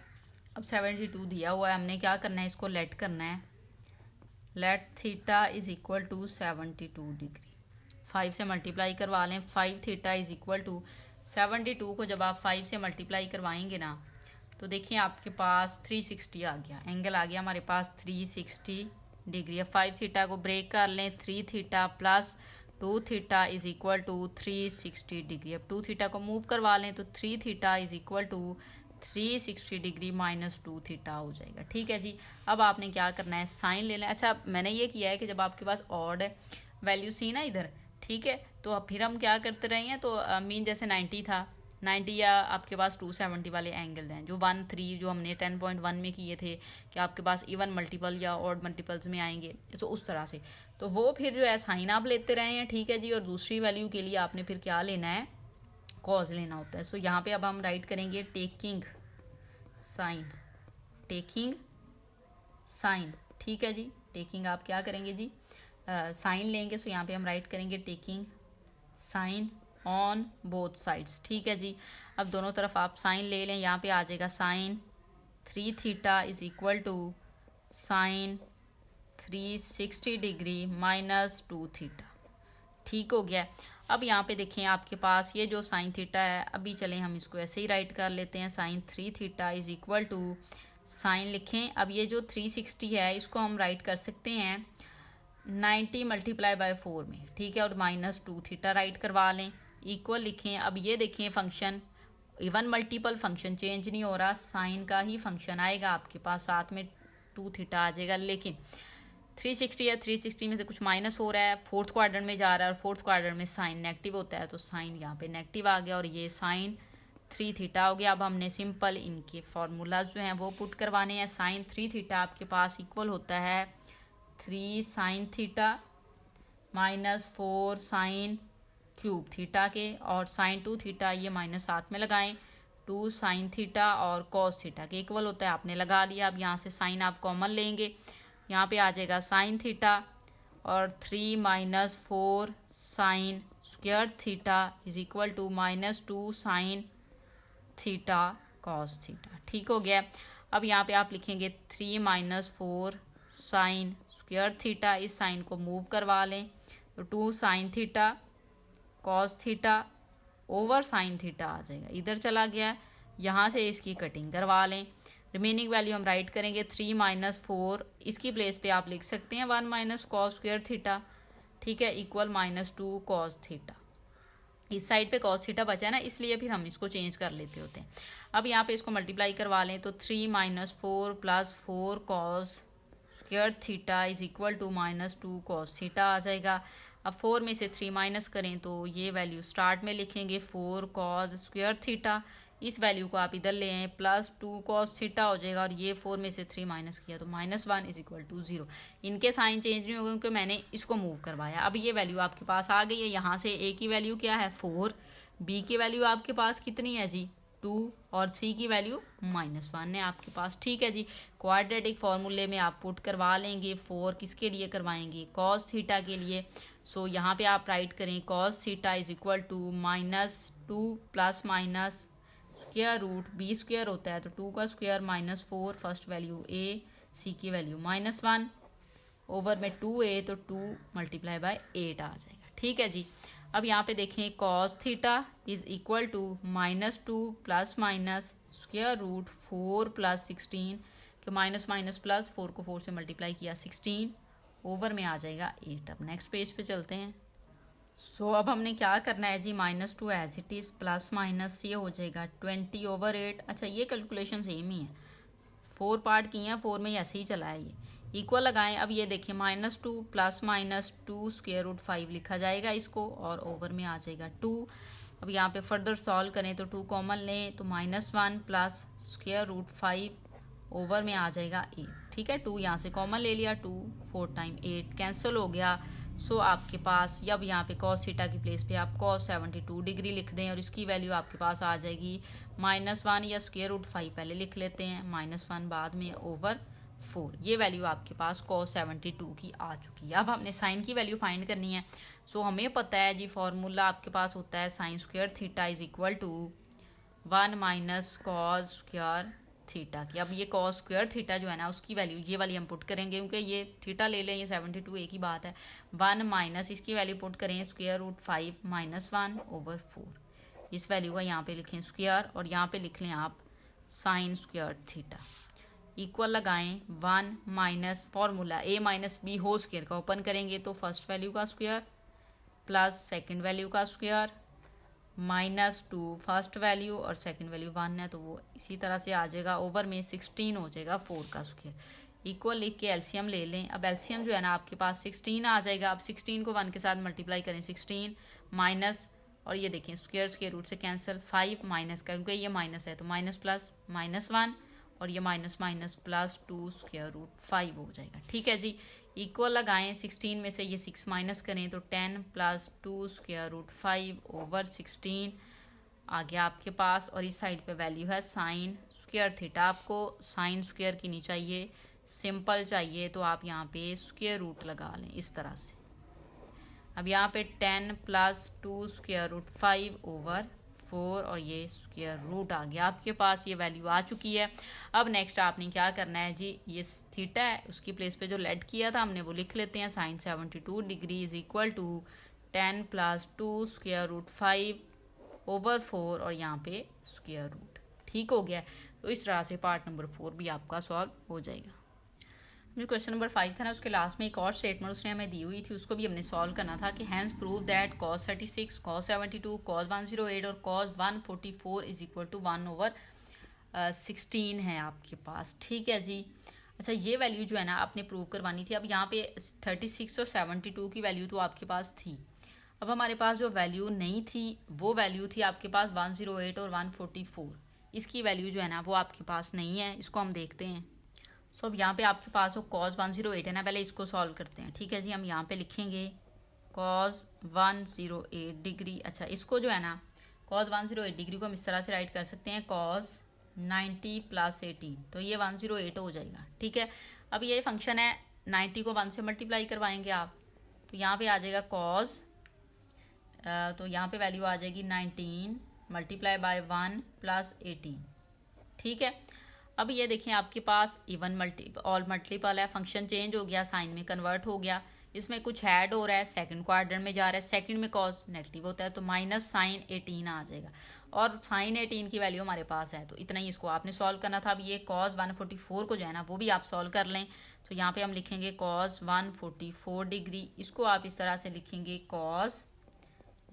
अब 72 दिया हुआ है, हमने क्या करना है, इसको लेट करना है। Let theta is equal to 72 degree, 5 से मल्टीप्लाई करवा लें। 5 थीटा इज इक्वल टू 72 को जब आप 5 से मल्टीप्लाई करवाएंगे ना, तो देखिए आपके पास 360 आ गया, एंगल आ गया हमारे पास 360 डिग्री। अब 5 थीटा को ब्रेक कर लें, 3 theta plus 2 theta is equal to 360 degree. अब 2 थीटा को मूव करवा लें, तो 3 theta is equal to 360 degree -2 theta हो जाएगा, ठीक है जी। अब आपने क्या करना है, साइन ले लें। अच्छा, मैंने ये किया है कि जब आपके पास ऑड वैल्यू सी ना इधर, ठीक है, तो अब फिर हम क्या करते रहे हैं, तो मीन जैसे 90 था, 90 या आपके पास 270 वाले एंगल हैं, जो 1 3 जो हमने 10.1 में किए थे कि आपके पास इवन मल्टीपल या ऑड मल्टीपल्स में आएंगे, तो उस तरह से, तो वो फिर जो है साइन आप लेते रहे हैं, ठीक है जी। और दूसरी वैल्यू के लिए आपने फिर क्या लेना है, कॉज लेना होता है। सो यहाँ पे अब हम राइट करेंगे टेकिंग साइन, टेकिंग साइन, ठीक है जी। टेकिंग आप क्या करेंगे जी, साइन लेंगे, सो यहाँ पे हम राइट करेंगे taking sine on both sides, ठीक है जी। अब दोनों तरफ आप साइन ले लें, यहाँ पे आ जाएगा sine 3 theta is equal to sine 360 degree -2 theta, ठीक हो गया। अब यहाँ पे देखें आपके पास ये जो साइन थीटा है, अभी चलें हम इसको ऐसे ही राइट कर लेते हैं, sine 3 theta is equal to sine लिखें। अब ये जो 360 है इसको हम राइट कर सकते हैं 90 × 4 में, ठीक है, और -2 थीटा राइट करवा लें, इक्वल लिखें। अब ये देखें function even multiple, function change नहीं हो रहा, साइन का ही फंक्शन आएगा आपके पास, साथ में 2 थीटा आ जाएगा, लेकिन 360 है, 360 में से कुछ माइनस हो रहा है, 4th क्वाड्रेंट में जा रहा है, और 4th क्वाड्रेंट में साइन नेगेटिव होता है, तो साइन यहाँ पे नेगेटिव आ गया और ये साइन 3 थीटा हो गया। अब हमने सिंपल इनके फार्मूलाज जो हैं वो पुट करवाने हैं। साइन 3 थीटा आपके पास इक्वल होता है 3 sine theta -4 sine cube theta के, और साइन 2 थीटा ये माइनस साथ में लगाएं, 2 साइन थीटा और कॉस थीटा के इक्वल होता है, आपने लगा लिया। अब यहाँ से साइन आप कॉमन लेंगे, यहाँ पे आ जाएगा साइन थीटा और 3 - 4 sine square theta is equal to -2 sine theta cos theta, ठीक हो गया। अब यहाँ पे आप लिखेंगे 3 - 4 साइन स्क्वायर थीटा, इस साइन को मूव करवा लें, तो 2 sine theta cos theta over sine theta आ जाएगा, इधर चला गया, यहाँ से इसकी कटिंग करवा लें। रिमेनिंग वैल्यू हम राइट करेंगे 3 - 4, इसकी प्लेस पे आप लिख सकते हैं 1 - कॉस स्क्वायर थीटा, ठीक है, इक्वल -2 कॉस थीटा। इस साइड पे कॉस थीटा बचा है ना, इसलिए फिर हम इसको चेंज कर लेते होते हैं। अब यहाँ पे इसको मल्टीप्लाई करवा लें, तो 3 - 4 + 4 cos square theta is equal to -2 cos theta आ जाएगा। अब 4 में से 3 माइनस करें तो ये वैल्यू स्टार्ट में लिखेंगे 4 cos स्क्वायर थीटा, इस वैल्यू को आप इधर ले आए +2 cos थीटा हो जाएगा, और ये 4 में से 3 माइनस किया तो -1 = 0। इनके साइन चेंज नहीं हो गए क्योंकि मैंने इसको मूव करवाया। अब ये वैल्यू आपके पास आ गई है। यहाँ से ए की वैल्यू क्या है 4, बी की वैल्यू आपके पास कितनी है जी 2, और सी की वैल्यू -1 है आपके पास। ठीक है जी, क्वाड्रेटिक फार्मूले में आप पुट करवा लेंगे। 4 किसके लिए करवाएंगे cos थीटा के लिए। सो यहाँ पे आप राइट करें cos theta =-2 ± square root B square होता है तो 2 का square -4, first value A, C की वैल्यू -1, ओवर में 2a तो 2 × 8 आ जाएगा। ठीक है जी, अब यहाँ पे देखें cos थीटा =-2 ± स्क्वायर रूट 4 + 16 कि माइनस माइनस प्लस 4 को 4 से मल्टीप्लाई किया 16, ओवर में आ जाएगा 8। अब नेक्स्ट पेज पे चलते हैं। सो अब हमने क्या करना है जी -2 as it is, plus minus ये हो जाएगा 20/8। अच्छा ये कैलकुलेशन सेम ही है, 4 पार्ट किए हैं, 4 में ऐसे ही चला है, ये इक्वल लगाएं। अब ये देखिए -2 + -2 स्क्वायर रूट 5 लिखा जाएगा इसको, और ओवर में आ जाएगा 2। अब यहाँ पे फर्दर सॉल्व करें तो 2 कॉमन लें तो -1 प्लस स्क्वायर रूट 5 ओवर में आ जाएगा 8। ठीक है, 2 यहाँ से कॉमन ले लिया, 2 4 टाइम 8 कैंसिल हो गया। सो आपके पास अब यहाँ पे cos थीटा की प्लेस पे आप cos 72 डिग्री लिख दें, और इसकी वैल्यू आपके पास आ जाएगी -1 या स्क्वायर रूट 5 पहले लिख लेते हैं, -1 बाद में ओवर 4। ये वैल्यू आपके पास cos 72 की आ चुकी है। अब हमने साइन की वैल्यू फाइंड करनी है। सो हमें पता है जी फॉर्मूला आपके पास होता है sin square theta =1 - cos square theta की। अब ये cos स्क्वायर थीटा जो है ना उसकी वैल्यू ये वाली हम पुट करेंगे, क्योंकि ये थीटा ले लें, ये 72 एक ही बात है। 1 माइनस इसकी वैल्यू पुट करें स्क्वायर रूट 5 -1 ओवर 4। इस वैल्यू का यहाँ पे लिखें स्क्वायर, और यहाँ पे लिख लें आप साइन स्क्वायर थीटा, इक्वल लगाएं 1 minus formula a - b whole square का ओपन करेंगे तो फर्स्ट वैल्यू का स्क्वायर प्लस सेकेंड वैल्यू का स्क्वायर -2 फर्स्ट वैल्यू, और सेकंड वैल्यू 1 है तो वो इसी तरह से आ जाएगा, ओवर में 16 हो जाएगा 4 का स्क्वायर। इक्वल लिख के एलसीएम ले लें। अब एलसीएम जो है ना आपके पास 16 आ जाएगा। अब 16 को 1 के साथ मल्टीप्लाई करें, 16 माइनस, और ये देखें स्क्वायर के रूट से कैंसिल, 5 माइनस का क्योंकि ये माइनस है तो माइनस प्लस -1, और ये माइनस माइनस +2 स्क्वायर रूट 5 हो जाएगा। ठीक है जी, इक्वल लगाएं, 16 में से ये 6 माइनस करें तो 10 + 2 स्क्वायर रूट 5 ओवर 16 आ गया आपके पास, और इस साइड पे वैल्यू है साइन स्क्वायर थीटा। आपको साइन स्क्वायर की नहीं चाहिए, सिंपल चाहिए, तो आप यहाँ पे स्क्वायर रूट लगा लें इस तरह से। अब यहाँ पे 10 + 2 स्क्वायर रूट 5 ओवर 4, और ये स्क्वायर रूट आ गया आपके पास, ये वैल्यू आ चुकी है। अब नेक्स्ट आपने क्या करना है जी, ये थीटा है उसकी प्लेस पे जो लेट किया था हमने वो लिख लेते हैं, sine 72 degree = 10 + 2 square root 5 over 4, और यहाँ पे स्क्वायर रूट। ठीक हो गया, तो इस तरह से पार्ट नंबर 4 भी आपका सॉल्व हो जाएगा। जो क्वेश्चन नंबर 5 था ना उसके लास्ट में एक और स्टेटमेंट उसने हमें दी हुई थी, उसको भी हमने सॉल्व करना था कि hence prove that cos 36, cos 72, cos 108 और cos 144 = 1 ओवर 16 है आपके पास। ठीक है जी, अच्छा ये वैल्यू जो है ना आपने प्रूव करवानी थी। अब यहाँ पे 36 और 72 की वैल्यू तो आपके पास थी। अब हमारे पास जो वैल्यू नहीं थी वो वैल्यू थी आपके पास 108 और 144। इसकी वैल्यू जो है ना वो आपके पास नहीं है, इसको हम देखते हैं। सो अब यहाँ पे आपके पास जो cos 108 है ना, पहले इसको सॉल्व करते हैं। ठीक है जी, हम यहाँ पे लिखेंगे cos 108 डिग्री। अच्छा इसको जो है ना cos 108 डिग्री को हम इस तरह से राइट कर सकते हैं cos 90 + 18, तो ये 108 हो जाएगा। ठीक है, अब ये फंक्शन है 90 को 1 से मल्टीप्लाई करवाएंगे आप, तो यहाँ पे आ जाएगा cos, तो यहाँ पे वैल्यू आ जाएगी 19 × 1 + 18। ठीक है, अब ये देखें आपके पास इवन ऑल मल्टीपल है, फंक्शन चेंज हो गया, साइन में कन्वर्ट हो गया, इसमें कुछ ऐड हो रहा है, सेकंड क्वाड्रेंट में जा रहा है, सेकंड में cos नेगेटिव होता है तो माइनस साइन 18 आ जाएगा, और साइन 18 की वैल्यू हमारे पास है, तो इतना ही इसको आपने सॉल्व करना था। अब ये cos 144 को जो है ना वो भी आप सॉल्व कर लें, तो यहाँ पे हम लिखेंगे cos 144 डिग्री, इसको आप इस तरह से लिखेंगे cos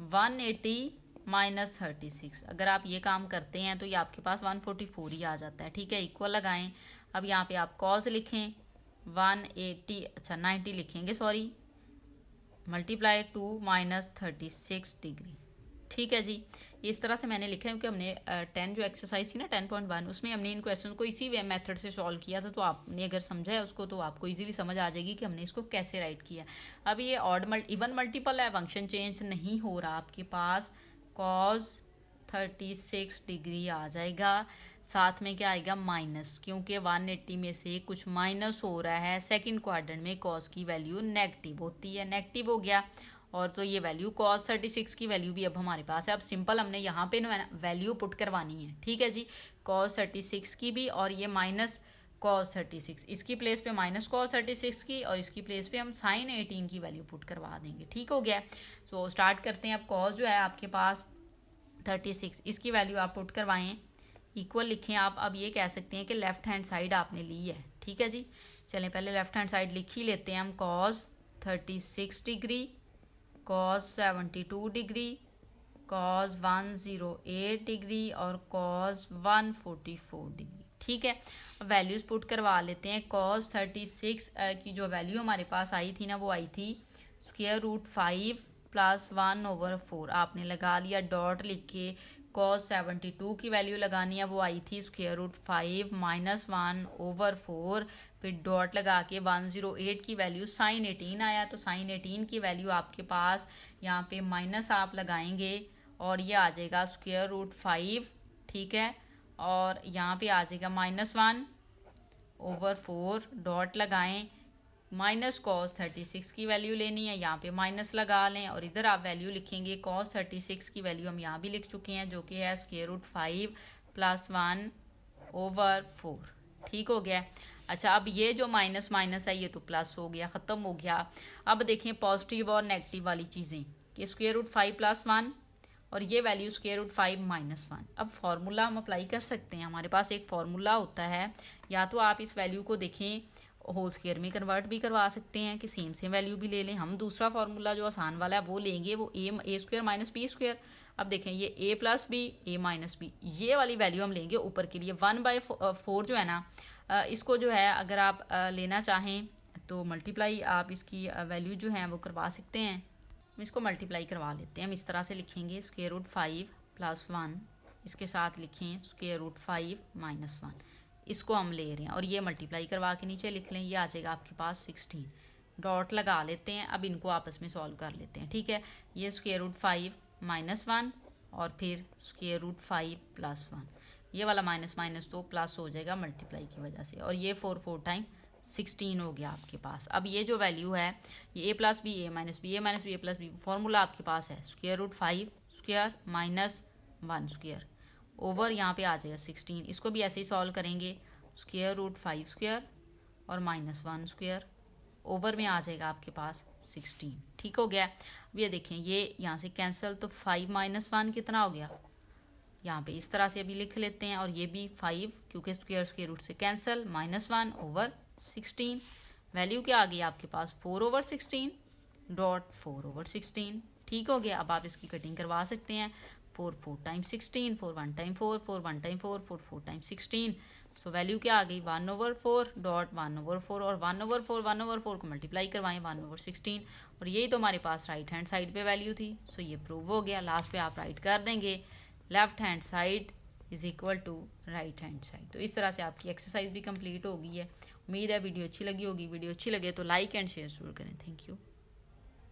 180 - 36। अगर आप ये काम करते हैं तो ये आपके पास 144 ही आ जाता है। ठीक है, इक्वल लगाएं। अब यहाँ पे आप cos लिखें 180, अच्छा 90 लिखेंगे, सॉरी मल्टीप्लाई 2 माइनस 36 डिग्री। ठीक है जी, इस तरह से मैंने लिखा है क्योंकि हमने 10 जो एक्सरसाइज थी ना 10.1 उसमें हमने इन क्वेश्चन को इसी वे मेथड से सॉल्व किया था। तो आपने अगर समझा है उसको तो आपको इजीली समझ आ जाएगी कि हमने इसको कैसे राइट किया। अब ये इवन मल्टीपल है, फंक्शन चेंज नहीं हो रहा, आपके पास cos 36 डिग्री आ जाएगा। साथ में क्या आएगा माइनस, क्योंकि 180 में से कुछ माइनस हो रहा है। सेकंड क्वाड्रेंट में cos की वैल्यू नेगेटिव होती है, नेगेटिव हो गया। और तो ये वैल्यू cos 36 की वैल्यू भी अब हमारे पास है। अब सिंपल हमने यहाँ पे वैल्यू पुट करवानी है। ठीक है जी, cos 36 की भी और ये माइनस cos 36, इसकी प्लेस पे माइनस cos 36 की और इसकी प्लेस पे हम sin 18 की वैल्यू पुट करवा देंगे। ठीक हो गया। सो स्टार्ट करते हैं। अब cos जो है आपके पास 36, इसकी वैल्यू आप पुट करवाएं, इक्वल लिखें आप। अब ये कह सकते हैं कि लेफ्ट हैंड साइड आपने ली है। ठीक है जी, चलें पहले लेफ्ट हैंड साइड लिख ही लेते हैं हम। cos 36 degree, cos 72 degree, cos 108 degree और cos 144 डिग्री। ठीक है, अब वैल्यूज पुट करवा लेते हैं। cos 36 की जो वैल्यू हमारे पास आई थी ना, वो आई थी √5 प्लस 1/4। आपने लगा लिया डॉट लिख के। cos 72 की वैल्यू लगानी है, वो आई थी √5 माइनस 1/4। फिर डॉट लगा के 108 की वैल्यू sin 18 आया, तो sin 18 की वैल्यू आपके पास यहाँ पे माइनस आप लगाएंगे और ये आ जाएगा √5। ठीक है, और यहाँ पे आ जाएगा -1/4। डॉट लगाएं, माइनस cos 36 की वैल्यू लेनी है, यहाँ पे माइनस लगा लें और इधर आप वैल्यू लिखेंगे। cos 36 की वैल्यू हम यहाँ भी लिख चुके हैं, जो कि है √5 प्लस 1/4। ठीक हो गया। अच्छा, अब ये जो माइनस माइनस है ये तो प्लस हो गया, ख़त्म हो गया। अब देखें पॉजिटिव और नेगेटिव वाली चीज़ें कि √5 प्लस 1 और ये वैल्यू √5 माइनस 1। अब फार्मूला हम अप्लाई कर सकते हैं। हमारे पास एक फार्मूला होता है, या तो आप इस वैल्यू को देखें होल स्क्वायर में कन्वर्ट भी करवा सकते हैं कि सेम वैल्यू भी ले लें। हम दूसरा फार्मूला जो आसान वाला है वो लेंगे, वो a square minus b square. अब देखें ये a plus B, a minus B, ये वाली वैल्यू हम लेंगे ऊपर के लिए। 1/4 जो है ना, इसको जो है अगर आप लेना चाहें तो मल्टीप्लाई आप इसकी वैल्यू जो है वो करवा सकते हैं। हम इसको मल्टीप्लाई करवा लेते हैं। हम इस तरह से लिखेंगे √5 प्लस 1, इसके साथ लिखें √5 माइनस 1, इसको हम ले रहे हैं और ये मल्टीप्लाई करवा के नीचे लिख लें, ये आ जाएगा आपके पास 16। डॉट लगा लेते हैं। अब इनको आपस में सॉल्व कर लेते हैं। ठीक है, ये √5 माइनस 1 और फिर √5 प्लस 1, ये वाला माइनस माइनस तो प्लस हो जाएगा मल्टीप्लाई की वजह से, और ये 4 टाइम 16 हो गया आपके पास। अब ये जो वैल्यू है ये a plus B, a minus B, a minus B, a plus B, formula आपके पास है √5 स्क्वायर माइनस 1 स्क्वायर ओवर यहाँ पे आ जाएगा 16। इसको भी ऐसे ही सॉल्व करेंगे, √5 स्क्वायर और माइनस 1 स्क्वायर ओवर में आ जाएगा आपके पास 16। ठीक हो गया। अब ये देखें, ये यहाँ से कैंसिल, तो 5 माइनस 1 कितना हो गया, यहाँ पे इस तरह से अभी लिख लेते हैं। और ये भी 5 क्योंकि स्क्वायर रूट से कैंसिल, -1 ओवर 16। वैल्यू क्या आ गई आपके पास 4/16 डॉट 4/16। ठीक हो गया। अब आप इसकी कटिंग करवा सकते हैं। 4 time 16, 4 1 time 4, 4 1 time 4, 4 4 time 16। So value क्या आ गई 1/4 डॉट 1/4, और 1/4 को मल्टीप्लाई करवाएं 1/16, और यही तो हमारे पास राइट हैंड साइड पे वैल्यू थी। सो ये प्रूव हो गया। लास्ट पे आप राइट कर देंगे left hand side is equal to right hand side. तो इस तरह से आपकी एक्सरसाइज भी कंप्लीट हो गई है। उम्मीद है वीडियो अच्छी लगी होगी। वीडियो अच्छी लगे तो लाइक एंड शेयर जरूर करें। Thank you.